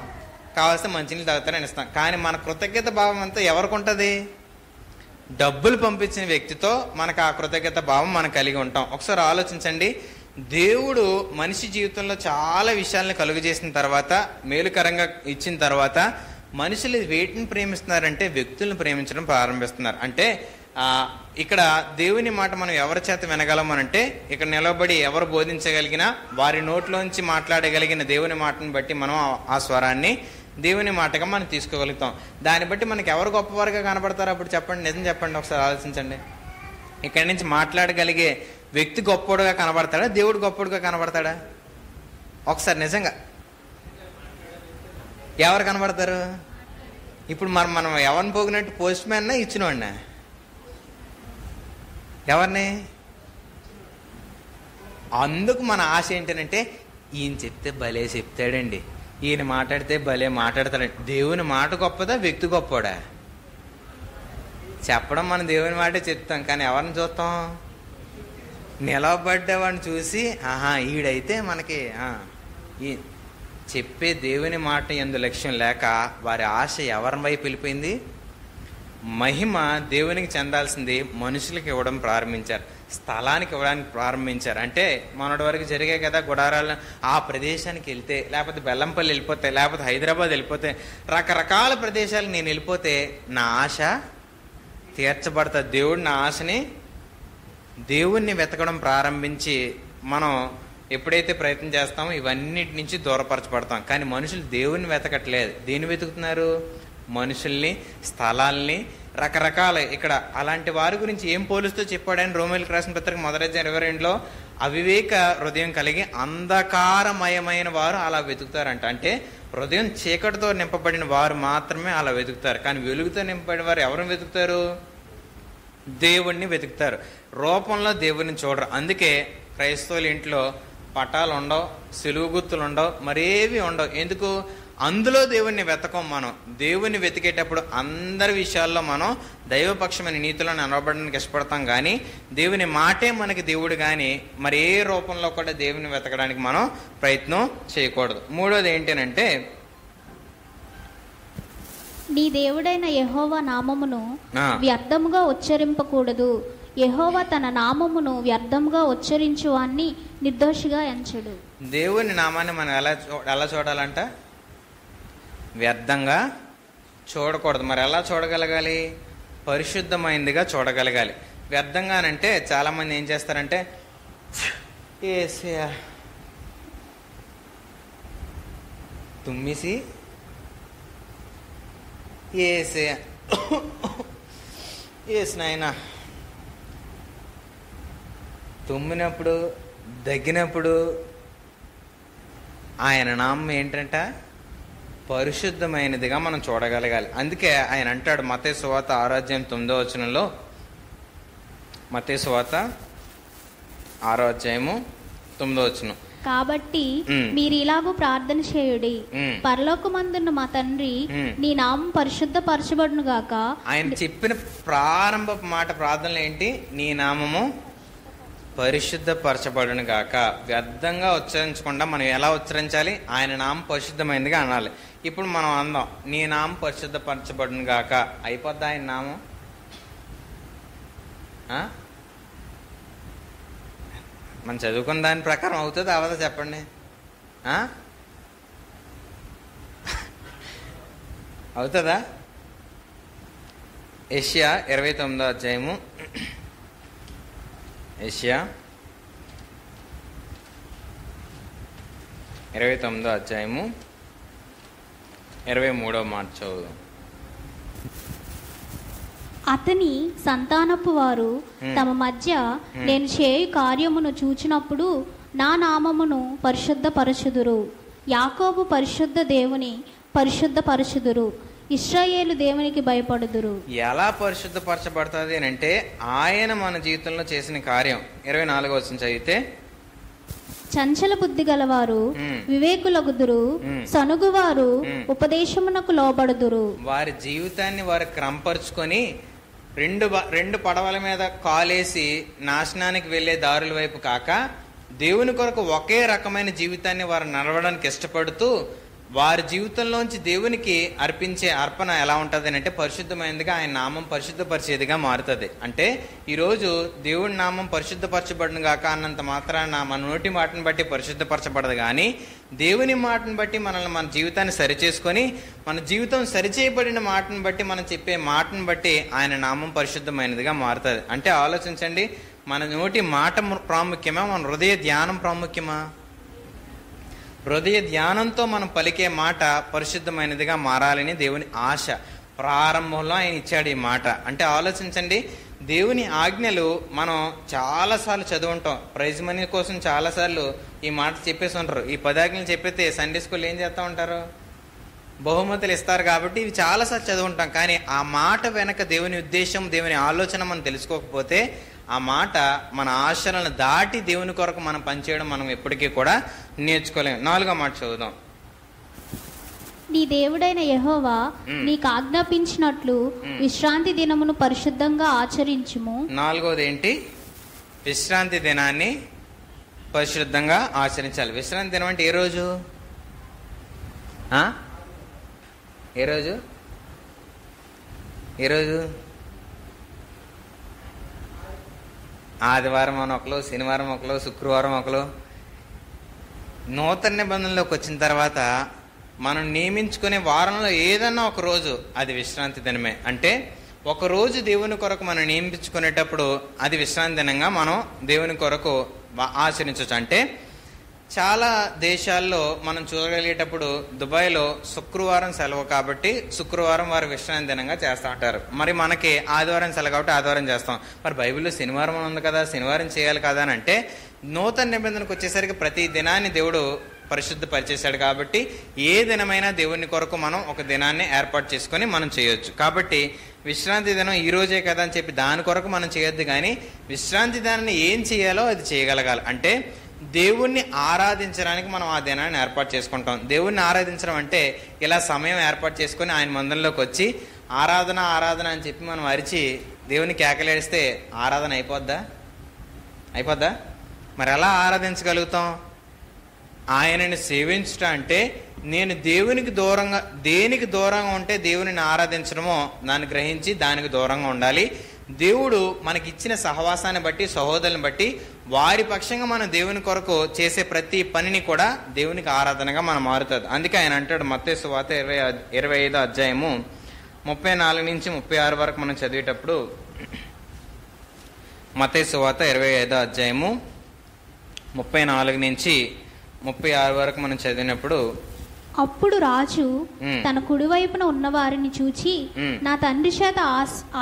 కావాల్సిన మంచినీళ్ళు తాగుతారని ఇస్తాం. కానీ మన కృతజ్ఞత భావం అంతా ఎవరికి ఉంటుంది? డబ్బులు పంపించిన వ్యక్తితో మనకు ఆ కృతజ్ఞత భావం మనం కలిగి ఉంటాం. ఒకసారి ఆలోచించండి. దేవుడు మనిషి జీవితంలో చాలా విషయాలను కలుగజేసిన తర్వాత, మేలుకరంగా ఇచ్చిన తర్వాత మనుషులు వేటిని ప్రేమిస్తున్నారంటే వ్యక్తులను ప్రేమించడం ప్రారంభిస్తున్నారు. అంటే ఇక్కడ దేవుని మాట మనం ఎవరి చేత వినగలం అనంటే, ఇక్కడ నిలబడి ఎవరు బోధించగలిగినా వారి నోట్లోంచి మాట్లాడగలిగిన దేవుని మాటను బట్టి మనం ఆ స్వరాన్ని దేవుని మాటగా మనం తీసుకోగలుగుతాం. దాన్ని బట్టి మనకి ఎవరు గొప్పవారుగా కనబడతారో అప్పుడు చెప్పండి, నిజం చెప్పండి, ఒకసారి ఆలోచించండి. ఇక్కడి నుంచి మాట్లాడగలిగే వ్యక్తి గొప్పోడుగా కనబడతాడా, దేవుడు గొప్పోడుగా కనబడతాడా? ఒకసారి నిజంగా ఎవరు కనబడతారు? ఇప్పుడు మనం ఎవరిని పోగినట్టు పోస్ట్ మ్యాన్ ఇచ్చినవాడినా? ఎవరిని? అందుకు మన ఆశ ఏంటంటే, ఈయన చెప్తే భలే చెప్తాడండి, ఈయన మాట్లాడితే భలే మాట్లాడతాడండి. దేవుని మాట గొప్పదా, వ్యక్తి గొప్పోడా? చెప్పడం మనం దేవుని మాటే చెప్తాం, కానీ ఎవరిని చూస్తాం? నిలబడ్డవాడిని చూసి ఆహా ఈడైతే మనకి ఈ చెప్పే దేవుని మాట యందు లక్ష్యం లేక వారి ఆశ ఎవరి వైపు వెళ్ళిపోయింది? మహిమ దేవునికి చెందాల్సింది మనుషులకు ఇవ్వడం ప్రారంభించారు, స్థలానికి ఇవ్వడానికి ప్రారంభించారు. అంటే మొన్నటి వరకు జరిగాయి కదా గుడారాలు, ఆ ప్రదేశానికి వెళ్తే, లేకపోతే బెల్లంపల్లి వెళ్ళిపోతే, లేకపోతే హైదరాబాద్ వెళ్ళిపోతే, రకరకాల ప్రదేశాలకు నేను వెళ్ళిపోతే నా ఆశ తీర్చబడతా. దేవుడు నా ఆశని, దేవుణ్ణి వెతకడం ప్రారంభించి మనం ఎప్పుడైతే ప్రయత్నం చేస్తామో ఇవన్నిటి నుంచి దూరపరచబడతాం. కానీ మనుషులు దేవుణ్ణి వెతకట్లేదు. దేన్ని వెతుకుతున్నారు? మనుషుల్ని, స్థలాల్ని, రకరకాల. ఇక్కడ అలాంటి వారి గురించి ఏం పోలుస్తూ చెప్పాడని రోమేలకు రాసిన పత్రిక 1:22 అవివేక హృదయం కలిగి అంధకారమయమైన వారు అలా వెతుకుతారంట. అంటే హృదయం చీకటితో నింపబడిన వారు మాత్రమే అలా వెతుకుతారు. కానీ వెలుగుతో నింపబడిన వారు ఎవరిని వెతుకుతారు? దేవుణ్ణి వెతుకుతారు. రూపంలో దేవుణ్ణి చూడరు. అందుకే క్రైస్తవుల ఇంట్లో పటాలు ఉండవు, సిలువు గుర్తులు ఉండవు, మరేవి ఉండవు. ఎందుకు? అందులో దేవుణ్ణి వెతకం. మనం దేవుణ్ణి వెతికేటప్పుడు అందరి విషయాల్లో మనం దైవపక్షమైన నీతిలో నిలబడడానికి ఇష్టపడతాం. కానీ దేవుని మాటే మనకి దేవుడు, కానీ మరి ఏ రూపంలో కూడా దేవుని వెతకడానికి మనం ప్రయత్నం చేయకూడదు. మూడోది ఏంటంటే, నీ దేవుడైన యెహోవా నామమును వ్యర్థముగా ఉచ్చరింపకూడదు. యెహోవా తన నామమును వ్యర్థముగా ఉచ్చరించు వాణ్ణి నిర్దోషిగా ఎంచడు. దేవుని నామాన్ని మనం ఎలా చూడాలంట? వ్యర్థంగా చూడకూడదు. మరి ఎలా చూడగలగాలి? పరిశుద్ధమైందిగా చూడగలగాలి. వ్యర్థంగానంటే చాలా మంది ఏం చేస్తారంటే, ఏసయ్యా తుమ్మిసి ఏసయ్యా ఏసినాయనా, తుమ్మినప్పుడు దగ్గినప్పుడు ఆయన నామం ఏంటంట? పరిశుద్ధమైనదిగా మనం చూడగలగాలి. అందుకే ఆయన అంటాడు మత్తయి సువార్త 6:9 మత్తయి సువార్త 6:9. కాబట్టి మీరు ఇలాగూ ప్రార్థన చేయుడి, పరలోకమందున్న మా తండ్రి, నీ నామం పరిశుద్ధపరచబడును గాక. ఆయన చెప్పిన ప్రారంభ మాట ప్రార్థనలు ఏంటి? నీ నామము పరిశుద్ధపరచబడును గాక. వ్యర్థంగా ఉచ్చరించకుండా మనం ఎలా ఉచ్చరించాలి? ఆయన నామం పరిశుద్ధమైనదిగా అనాలి. ఇప్పుడు మనం అందాం, నీ నామం పరిశుద్ధపరచబడును గాక. అయిపోద్దా ఆయన నామం? మనం చదువుకున్న దాని ప్రకారం అవుతుంది అవదా చెప్పండి? అవుతుందా? యెషయా 29 యెషయా 29 23 చదువు. అతని సంతానపు వారు తమ మధ్య నేను చేయు కార్యమును చూచినప్పుడు నా నామమును పరిశుద్ధపరచుదురు. యాకోబు పరిశుద్ధ దేవుని పరిశుద్ధపరచుదురు, ఇశ్రాయేలు దేవునికి భయపడుదురు. ఎలా పరిశుద్ధపరచబడుతుంది అని అంటే, ఆయన మన జీవితంలో చేసిన కార్యం. 24 చదివితే, చంచల బుద్ధి గలవారు వివేకులగుదురు, సనుగువారు ఉపదేశమునకు లోబడుదురు. వారి జీవితాన్ని వారు క్రమపరుచుకొని రెండు పడవల మీద కాలేసి నాశనానికి వెళ్లే దారుల వైపు కాక దేవుని కొరకు ఒకే రకమైన జీవితాన్ని వారు నడవడానికి ఇష్టపడుతూ వారి జీవితంలోంచి దేవునికి అర్పించే అర్పణ ఎలా ఉంటుంది అంటే పరిశుద్ధమైనదిగా, ఆయన నామం పరిశుద్ధపరిచేదిగా మారుతుంది. అంటే ఈరోజు దేవుడి నామం పరిశుద్ధపరచబడిన గాక అన్నంత మాత్రాన మన నోటి మాటను బట్టి పరిశుద్ధపరచబడదు, కానీ దేవుని మాటను బట్టి మనల్ని మన జీవితాన్ని సరిచేసుకొని మన జీవితం సరిచేయబడిన మాటను బట్టి మనం చెప్పే మాటను బట్టి ఆయన నామం పరిశుద్ధమైనదిగా మారుతుంది. అంటే ఆలోచించండి, మన నోటి మాట ప్రాముఖ్యమా, మన హృదయ ధ్యానం ప్రాముఖ్యమా? హృదయ ధ్యానంతో మనం పలికే మాట పరిశుద్ధమైనదిగా మారాలని దేవుని ఆశ. ప్రారంభంలో ఆయన ఇచ్చాడు ఈ మాట. అంటే ఆలోచించండి, దేవుని ఆజ్ఞలు మనం చాలాసార్లు చదువుంటాం. ప్రైజ్ మనీ కోసం చాలాసార్లు ఈ మాట చెప్పేసి ఉంటారు. ఈ 10 ఆజ్ఞలు చెప్పితే సండే స్కూల్ ఏం చేస్తూ ఉంటారు? బహుమతులు ఇస్తారు కాబట్టి ఇవి చాలాసార్లు చదువుంటాం. కానీ ఆ మాట వెనక దేవుని ఉద్దేశం, దేవుని ఆలోచన మనం తెలుసుకోకపోతే ఆ మాట మన ఆశలను దాటి దేవుని కొరకు మనం పనిచేయడం మనం ఎప్పటికీ కూడా నేర్చుకోలేము. 4వ మాట చదువుదాం. నీ దేవుడైన యెహోవా నీకు ఆజ్ఞాపించినట్లు విశ్రాంతి దినమును పరిశుద్ధంగా ఆచరించుము. 4వది ఏంటి? విశ్రాంతి దినాన్ని పరిశుద్ధంగా ఆచరించాలి. విశ్రాంతి దినం అంటే ఏ రోజు? ఏ రోజు? ఏ రోజు? ఆదివారం అని ఒకరు, శనివారం ఒకరు, శుక్రవారం ఒకరు. నూతన నిబంధనలోకి వచ్చిన తర్వాత మనం నియమించుకునే వారంలో ఏదన్నా ఒక రోజు అది విశ్రాంతి దినమే. అంటే ఒక రోజు దేవుని కొరకు మనం నియమించుకునేటప్పుడు అది విశ్రాంతి దినంగా మనం దేవుని కొరకు ఆచరించవచ్చు. అంటే చాలా దేశాల్లో మనం చూడగలిగేటప్పుడు దుబాయ్లో శుక్రవారం సెలవు కాబట్టి శుక్రవారం వారు విశ్రాంతి దినంగా చేస్తూ ఉంటారు. మరి మనకి ఆదివారం సెలవు కాబట్టి ఆదివారం చేస్తాం. మరి బైబిల్లో శనివారం ఉంది కదా, శనివారం చేయాలి కదా అని అంటే నూతన నిబంధనకు వచ్చేసరికి ప్రతి దినాన్ని దేవుడు పరిశుద్ధపరిచేశాడు కాబట్టి ఏ దినమైనా దేవుని కొరకు మనం ఒక దినాన్ని ఏర్పాటు చేసుకొని మనం చేయొచ్చు. కాబట్టి విశ్రాంతి దినం ఈ రోజే కదా అని చెప్పి దాని కొరకు మనం చేయొద్దు, కానీ విశ్రాంతి దినాన్ని ఏం చేయాలో అది చేయగలగాలి. అంటే దేవుణ్ణి ఆరాధించడానికి మనం ఆ దినాన్ని ఏర్పాటు చేసుకుంటాం. దేవుణ్ణి ఆరాధించడం అంటే ఇలా సమయం ఏర్పాటు చేసుకొని ఆయన మందిరంలోకి వచ్చి ఆరాధన ఆరాధన అని చెప్పి మనం అరిచి దేవుని కేకలేస్తే ఆరాధన అయిపోద్దా? అయిపోద్దా? మరి ఎలా ఆరాధించగలుగుతాం? ఆయనని సేవించటం అంటే నేను దేవునికి దూరంగా, దేనికి దూరంగా ఉంటే దేవునిని ఆరాధించడమో దాన్ని గ్రహించి దానికి దూరంగా ఉండాలి. దేవుడు మనకిచ్చిన సహవాసాన్ని బట్టి, సహోదరుని బట్టి వారి పక్షంగా మనం దేవుని కొరకు చేసే ప్రతి పనిని కూడా దేవునికి ఆరాధనగా మనం మారుతుంది. అందుకే ఆయన అంటాడు మత్తయి సువార్త 25వ అధ్యాయము 34 నుంచి 36 వరకు మనం చదివేటప్పుడు, మత్తయి సువార్త 25వ అధ్యాయము 34 నుంచి 36 వరకు మనం చదివినప్పుడు, అప్పుడు రాజు తన కుడివైపున ఉన్న వారిని చూచి, నా తండ్రి చేత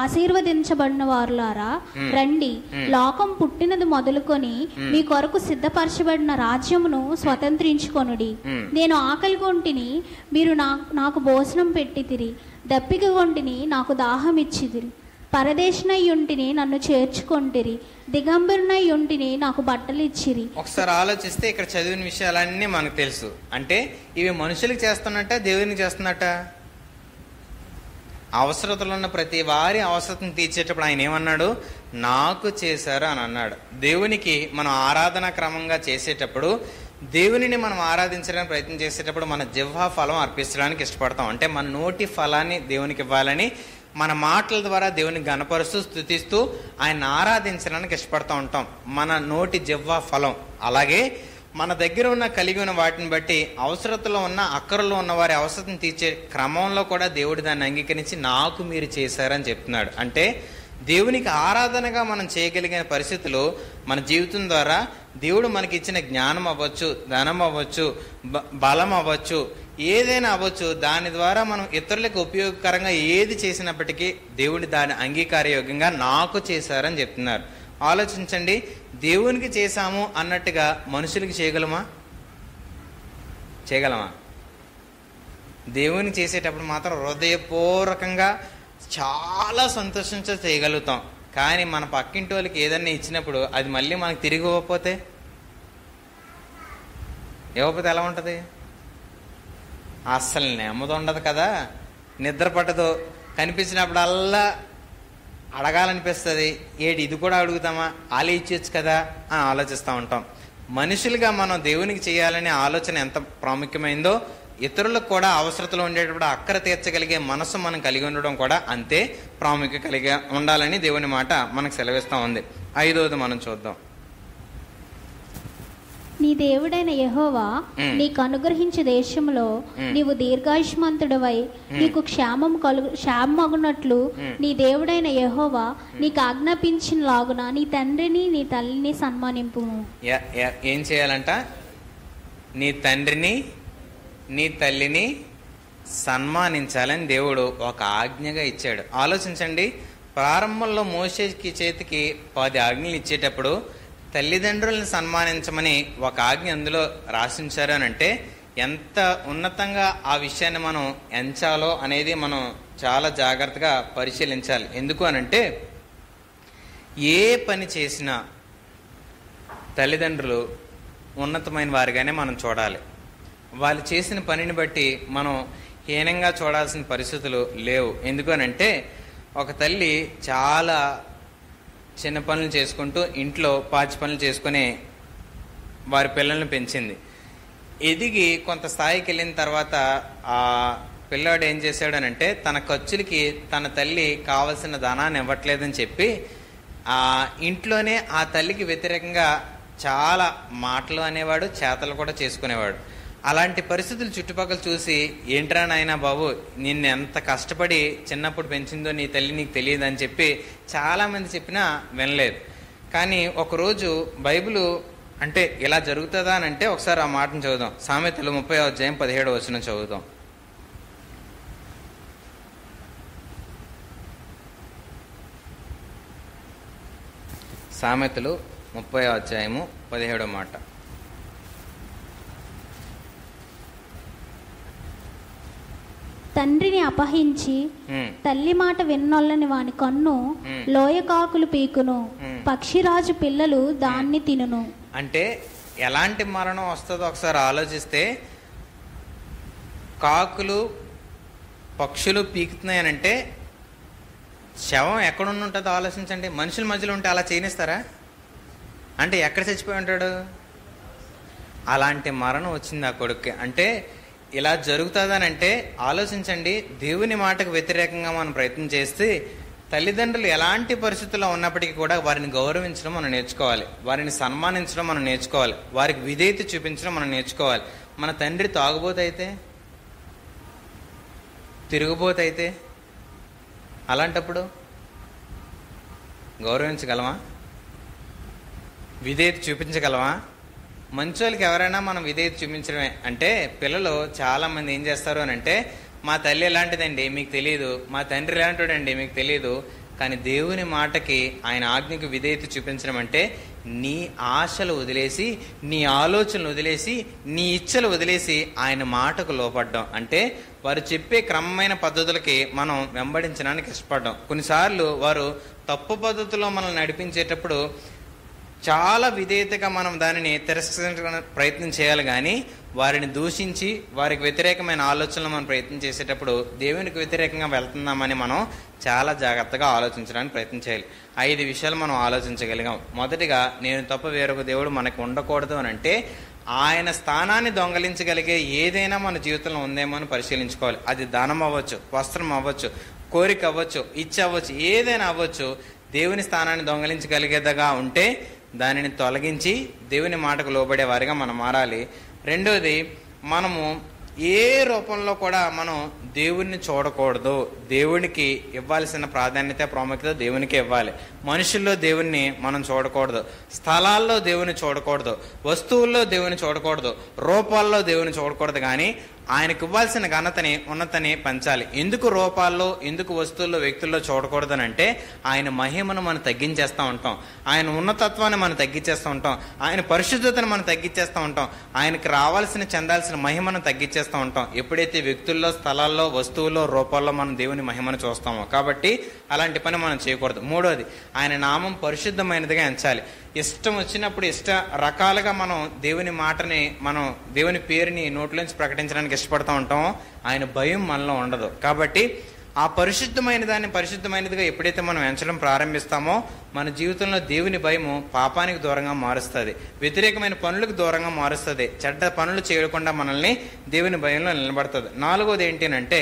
ఆశీర్వదించబడిన వారులారా రండి, లోకం పుట్టినది మొదలుకొని మీ కొరకు సిద్ధపరచబడిన రాజ్యమును స్వతంత్రించుకొనుడి. నేను ఆకలి కొంటిని, మీరు నాకు భోజనం పెట్టితిరి, దప్పిక కొంటిని, నాకు దాహం ఇచ్చితిరి, పరదేశనయ్యుంటిని, నన్ను చేర్చుకొంటిరి, దిగంబరునయ్యుంటిని, నాకు బట్టలు ఇచ్చిరి. ఒకసారి ఆలోచిస్తే ఇక్కడ చదివిన విషయాలన్నీ మనకు తెలుసు. అంటే ఇవి మనుషులకు చేస్తున్నట్ట, దేవునికి చేస్తున్నట్ట? అవసరతలు ఉన్న ప్రతి వారి అవసరతను తీర్చేటప్పుడు ఆయన ఏమన్నాడు? నాకు చేశారు అని అన్నాడు. దేవునికి మనం ఆరాధన క్రమంగా చేసేటప్పుడు, దేవునిని మనం ఆరాధించడానికి ప్రయత్నం చేసేటప్పుడు మన జిహ్వా ఫలం అర్పించడానికి ఇష్టపడతాం. అంటే మన నోటి ఫలాన్ని దేవునికి ఇవ్వాలని మన మాటల ద్వారా దేవుని గణపరుస్తూ స్తుతిస్తూ ఆయన ఆరాధించడానికి ఇష్టపడుతూ ఉంటాం. మన నోటి జిహ్వా ఫలం. అలాగే మన దగ్గర ఉన్న కలిగి ఉన్న వాటిని బట్టి అవసరతలో ఉన్న, అక్కరలో ఉన్న వారి అవసరం తీర్చే క్రమంలో కూడా దేవుడు దాన్ని అంగీకరించి నాకు మీరు చేశారని చెప్తున్నాడు. అంటే దేవునికి ఆరాధనగా మనం చేయగలిగిన పరిస్థితులు మన జీవితం ద్వారా దేవుడు మనకి ఇచ్చిన జ్ఞానం అవ్వచ్చు, ధనం అవ్వచ్చు, బలం అవ్వచ్చు, ఏదైనా అవ్వచ్చు, దాని ద్వారా మనం ఇతరులకు ఉపయోగకరంగా ఏది చేసినప్పటికీ దేవుడి దాని అంగీకారయోగ్యంగా నాకు చేశారని చెప్తున్నారు. ఆలోచించండి, దేవునికి చేశాము అన్నట్టుగా మనుషులకి చేయగలమా? చేయగలమా? దేవునికి చేసేటప్పుడు మాత్రం హృదయపూర్వకంగా చాలా సంతోషించి చేయగలుగుతాం. కానీ మన పక్కింటి వాళ్ళకి ఏదన్నా ఇచ్చినప్పుడు అది మళ్ళీ మనకు తిరిగి ఇవ్వకపోతే ఇవ్వకపోతే ఎలా ఉంటుంది? అస్సలు నెమ్మది ఉండదు కదా, నిద్ర పట్టదు, కనిపించినప్పుడల్లా అడగాలనిపిస్తుంది. ఏడు ఇది కూడా అడుగుతామా, ఆలే ఇచ్చేచ్చు కదా అని ఆలోచిస్తూ ఉంటాం. మనుషులుగా మనం దేవునికి చేయాలనే ఆలోచన ఎంత ప్రాముఖ్యమైందో, ఇతరులకు కూడా అవసరతలు ఉండేటప్పుడు అక్కర తీర్చగలిగే మనసు మనం కలిగి ఉండడం కూడా అంతే ప్రాముఖ్యత కలిగి ఉండాలని దేవుని మాట మనకు సెలవిస్తూ ఉంది. 5వది మనం చూద్దాం. నీ దేవుడైన యెహోవా నీకు అనుగ్రహించే దేశంలో నీవు దీర్ఘాయుష్మంతుడవై నీకు క్షేమమగునట్లు నీ దేవుడైన యెహోవా నీకు ఆజ్ఞాపించిన లాగున నీ తండ్రిని నీ తల్లిని సన్మానింపుము. ఏం చేయాలంట? నీ తండ్రిని నీ తల్లిని సన్మానించాలని దేవుడు ఒక ఆజ్ఞగా ఇచ్చాడు. ఆలోచించండి, ప్రారంభంలో మోషేకి చేతికి 10 ఆజ్ఞలు ఇచ్చేటప్పుడు తల్లిదండ్రులను సన్మానించమని ఒక ఆజ్ఞ అందులో రాసించారు అని అంటే ఎంత ఉన్నతంగా ఆ విషయాన్ని మనం ఎంచాలో అనేది మనం చాలా జాగ్రత్తగా పరిశీలించాలి. ఎందుకు అనంటే ఏ పని చేసినా తల్లిదండ్రులు ఉన్నతమైన వారిగానే మనం చూడాలి. వాళ్ళు చేసిన పనిని బట్టి మనం హీనంగా చూడాల్సిన పరిస్థితులు లేవు. ఎందుకు అనంటే ఒక తల్లి చాలా చిన్న పనులు చేసుకుంటూ ఇంట్లో పాచి పనులు చేసుకుని వారి పిల్లల్ని పెంచింది. ఎదిగి కొంత స్థాయికి వెళ్ళిన తర్వాత ఆ పిల్లాడు ఏం చేశాడనంటే తన ఖర్చులకి తన తల్లి కావలసిన ధనాన్ని ఇవ్వట్లేదని చెప్పి ఆ ఇంట్లోనే ఆ తల్లికి వ్యతిరేకంగా చాలా మాటలు అనేవాడు, చేతలు కూడా చేసుకునేవాడు. అలాంటి పరిస్థితులు చుట్టుపక్కల చూసి ఏంట్రా నాయనా బాబు, నిన్ను ఎంత కష్టపడి చిన్నప్పుడు పెంచిందో నీ తల్లి నీకు తెలియదు అని చెప్పి చాలామంది చెప్పినా వినలేదు. కానీ ఒకరోజు బైబిలు అంటే ఇలా జరుగుతుందా అని అంటే ఒకసారి ఆ మాటను చదువుదాం. సామెతలు 30:17 చదువుదాం. సామెతలు 30:17 తండ్రిని అపహరించి తల్లి మాట విన్నోళ్ళని వాని కన్ను లోయకాకులు పీకును, పక్షిరాజు పిల్లలు దాన్ని తినును. అంటే ఎలాంటి మరణం వస్తుందో ఒకసారి ఆలోచిస్తే, కాకులు పక్షులు పీకుతున్నాయనంటే శవం ఎక్కడుండి ఉంటుందో ఆలోచించండి. మనుషుల మధ్యలో ఉంటే అలా చేయనిస్తారా? అంటే ఎక్కడ చచ్చిపోయి ఉంటాడు? అలాంటి మరణం వచ్చింది ఆ కొడుక్కి. అంటే ఇలా జరుగుతుందనంటే ఆలోచించండి. దేవుని మాటకు వ్యతిరేకంగా మనం ప్రయత్నం చేస్తే తల్లిదండ్రులు ఎలాంటి పరిస్థితుల్లో ఉన్నప్పటికీ కూడా వారిని గౌరవించడం మనం నేర్చుకోవాలి, వారిని సన్మానించడం మనం నేర్చుకోవాలి, వారికి విధేయత చూపించడం మనం నేర్చుకోవాలి. మన తండ్రి తాగుబోతైతే, తిరుగుబోతైతే అలాంటప్పుడు గౌరవించగలమా? విధేయత చూపించగలమా? మంచోళ్ళకి ఎవరైనా మనం విధేయత చూపించడమే. అంటే పిల్లలు చాలామంది ఏం చేస్తారు అని అంటే, మా తల్లి ఎలాంటిదండి మీకు తెలియదు, మా తండ్రి ఎలాంటిదండి మీకు తెలియదు. కానీ దేవుని మాటకి ఆయన ఆజ్ఞకు విధేయత చూపించడం అంటే నీ ఆశలు వదిలేసి, నీ ఆలోచనలు వదిలేసి, నీ ఇచ్చలు వదిలేసి ఆయన మాటకు లోపడ్డం. అంటే వారు చెప్పే క్రమమైన పద్ధతులకి మనం వెంబడించడానికి ఇష్టపడ్డాం. కొన్నిసార్లు వారు తప్పు పద్ధతిలో మనల్ని నడిపించేటప్పుడు చాలా విధేయతగా మనం దానిని తిరస్కరించడానికి ప్రయత్నం చేయాలి. కానీ వారిని దూషించి వారికి వ్యతిరేకమైన ఆలోచనలు మనం ప్రయత్నం చేసేటప్పుడు దేవునికి వ్యతిరేకంగా వెళ్తున్నామని మనం చాలా జాగ్రత్తగా ఆలోచించడానికి ప్రయత్నం చేయాలి. 5 విషయాలు మనం ఆలోచించగలిగాం. మొదటిగా, నేను తప్ప వేరొక దేవుడు మనకు ఉండకూడదు అని అంటే ఆయన స్థానాన్ని దొంగలించగలిగే ఏదైనా మన జీవితంలో ఉందేమో అని పరిశీలించుకోవాలి. అది దానం అవ్వచ్చు, వస్త్రం అవ్వచ్చు, కోరిక అవ్వచ్చు, ఇచ్చ అవ్వచ్చు, ఏదైనా అవ్వచ్చు. దేవుని స్థానాన్ని దొంగలించగలిగేదిగా ఉంటే దానిని తొలగించి దేవుని మాటకు లోబడే వారిగా మనం మారాలి. రెండోది, మనము ఏ రూపంలో కూడా మనం దేవుణ్ణి చూడకూడదు. దేవునికి ఇవ్వాల్సిన ప్రాధాన్యత, ప్రాముఖ్యత దేవునికి ఇవ్వాలి. మనుషుల్లో దేవుణ్ణి మనం చూడకూడదు, స్థలాల్లో దేవుని చూడకూడదు, వస్తువుల్లో దేవుని చూడకూడదు, రూపాల్లో దేవుని చూడకూడదు. కానీ ఆయనకు ఇవ్వాల్సిన ఘనతని ఉన్నతని పంచాలి. ఎందుకు రూపాల్లో, ఎందుకు వస్తువుల్లో, వ్యక్తుల్లో చూడకూడదనంటే ఆయన మహిమను మనం తగ్గించేస్తూ ఉంటాం, ఆయన ఉన్నతత్వాన్ని మనం తగ్గించేస్తూ ఉంటాం, ఆయన పరిశుద్ధతను మనం తగ్గించేస్తూ ఉంటాం, ఆయనకి రావాల్సిన చెందాల్సిన మహిమను తగ్గించేస్తూ ఉంటాం ఎప్పుడైతే వ్యక్తుల్లో, స్థలాల్లో, వస్తువుల్లో, రూపాల్లో మనం దేవుని మహిమను చూస్తామో. కాబట్టి అలాంటి పని మనం చేయకూడదు. మూడోది, ఆయన నామం పరిశుద్ధమైనదిగా ఎంచాలి. ఇష్టం వచ్చినప్పుడు ఇష్ట రకాలుగా మనం దేవుని మాటని, మనం దేవుని పేరుని నోట్లోంచి ప్రకటించడానికి ఇష్టపడుతూ ఉంటామో ఆయన భయం మనలో ఉండదు. కాబట్టి ఆ పరిశుద్ధమైన దాన్ని పరిశుద్ధమైనదిగా ఎప్పుడైతే మనం ఎంచడం ప్రారంభిస్తామో మన జీవితంలో దేవుని భయము పాపానికి దూరంగా మారుస్తుంది, వ్యతిరేకమైన పనులకు దూరంగా మారుస్తుంది, చెడ్డ పనులు చేయకుండా మనల్ని దేవుని భయంలో నిలబడుతుంది. నాలుగోది ఏంటంటే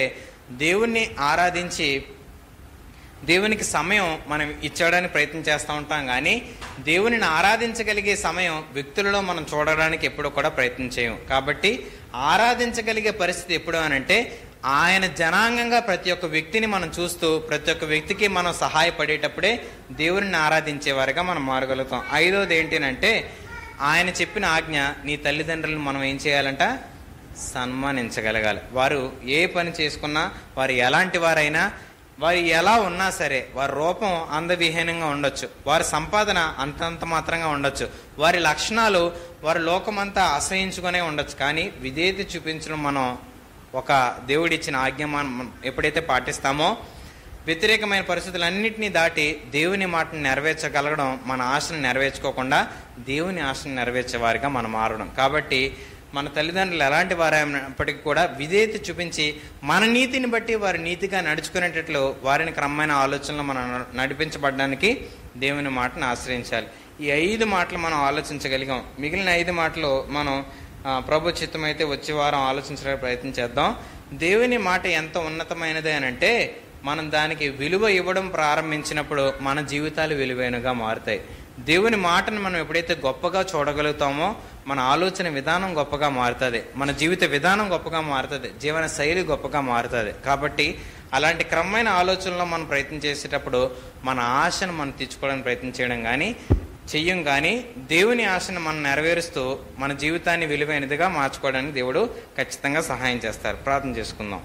దేవుణ్ణి ఆరాధించి దేవునికి సమయం మనం ఇచ్చడానికి ప్రయత్నం చేస్తూ ఉంటాం, కానీ దేవునిని ఆరాధించగలిగే సమయం వ్యక్తులలో మనం చూడడానికి ఎప్పుడూ కూడా ప్రయత్నం చేయం. కాబట్టి ఆరాధించగలిగే పరిస్థితి ఎప్పుడు అనంటే ఆయన జనాంగంగా ప్రతి ఒక్క వ్యక్తిని మనం చూస్తూ ప్రతి ఒక్క వ్యక్తికి మనం సహాయపడేటప్పుడే దేవుని ఆరాధించేవారుగా మనం మారగలుగుతాం. ఐదోది ఏంటంటే ఆయన చెప్పిన ఆజ్ఞ, నీ తల్లిదండ్రులను మనం ఏం చేయాలంట, సన్మానించగలగాలి. వారు ఏ పని చేసుకున్నా, వారు ఎలాంటి వారైనా, వారు ఎలా ఉన్నా సరే, వారి రూపం అందవిహీనంగా ఉండొచ్చు, వారి సంపాదన అంతంత మాత్రంగా ఉండొచ్చు, వారి లక్షణాలు వారి లోకమంతా అసహించుకునే ఉండొచ్చు, కానీ విధేయత చూపించడం మనం ఒక దేవుడిచ్చిన ఆజ్ఞ మనం ఎప్పుడైతే పాటిస్తామో వ్యతిరేకమైన పరిస్థితులన్నింటినీ దాటి దేవుని మాటను నెరవేర్చగలగడం, మన ఆశను నెరవేర్చుకోకుండా దేవుని ఆశను నెరవేర్చే వారిగా మనం మారడం. కాబట్టి మన తల్లిదండ్రులు ఎలాంటి వారైనప్పటికీ కూడా విధేయత చూపించి మన నీతిని బట్టి వారి నీతిగా నడుచుకునేటట్లు వారిని క్రమమైన ఆలోచనలు మనం నడిపించబడడానికి దేవుని మాటను ఆశ్రయించాలి. ఈ 5 మాటలు మనం ఆలోచించగలిగాం. మిగిలిన 5 మాటలు మనం ప్రభు చిత్తం అయితే వచ్చే వారం ఆలోచించడానికి ప్రయత్నం చేద్దాం. దేవుని మాట ఎంత ఉన్నతమైనది అని అంటే మనం దానికి విలువ ఇవ్వడం ప్రారంభించినప్పుడు మన జీవితాలు విలువైనగా మారుతాయి. దేవుని మాటను మనం ఎప్పుడైతే గొప్పగా చూడగలుగుతామో మన ఆలోచన విధానం గొప్పగా మారుతుంది, మన జీవిత విధానం గొప్పగా మారుతుంది, జీవన శైలి గొప్పగా మారుతుంది. కాబట్టి అలాంటి క్రమమైన ఆలోచనలో మనం ప్రయత్నం చేసేటప్పుడు మన ఆశను మనం తీర్చుకోవడానికి ప్రయత్నం చేయడం చెయ్యం, కానీ దేవుని ఆశను మనం నెరవేరుస్తూ మన జీవితాన్ని విలువైనదిగా మార్చుకోవడానికి దేవుడు ఖచ్చితంగా సహాయం చేస్తారు. ప్రార్థన చేసుకుందాం.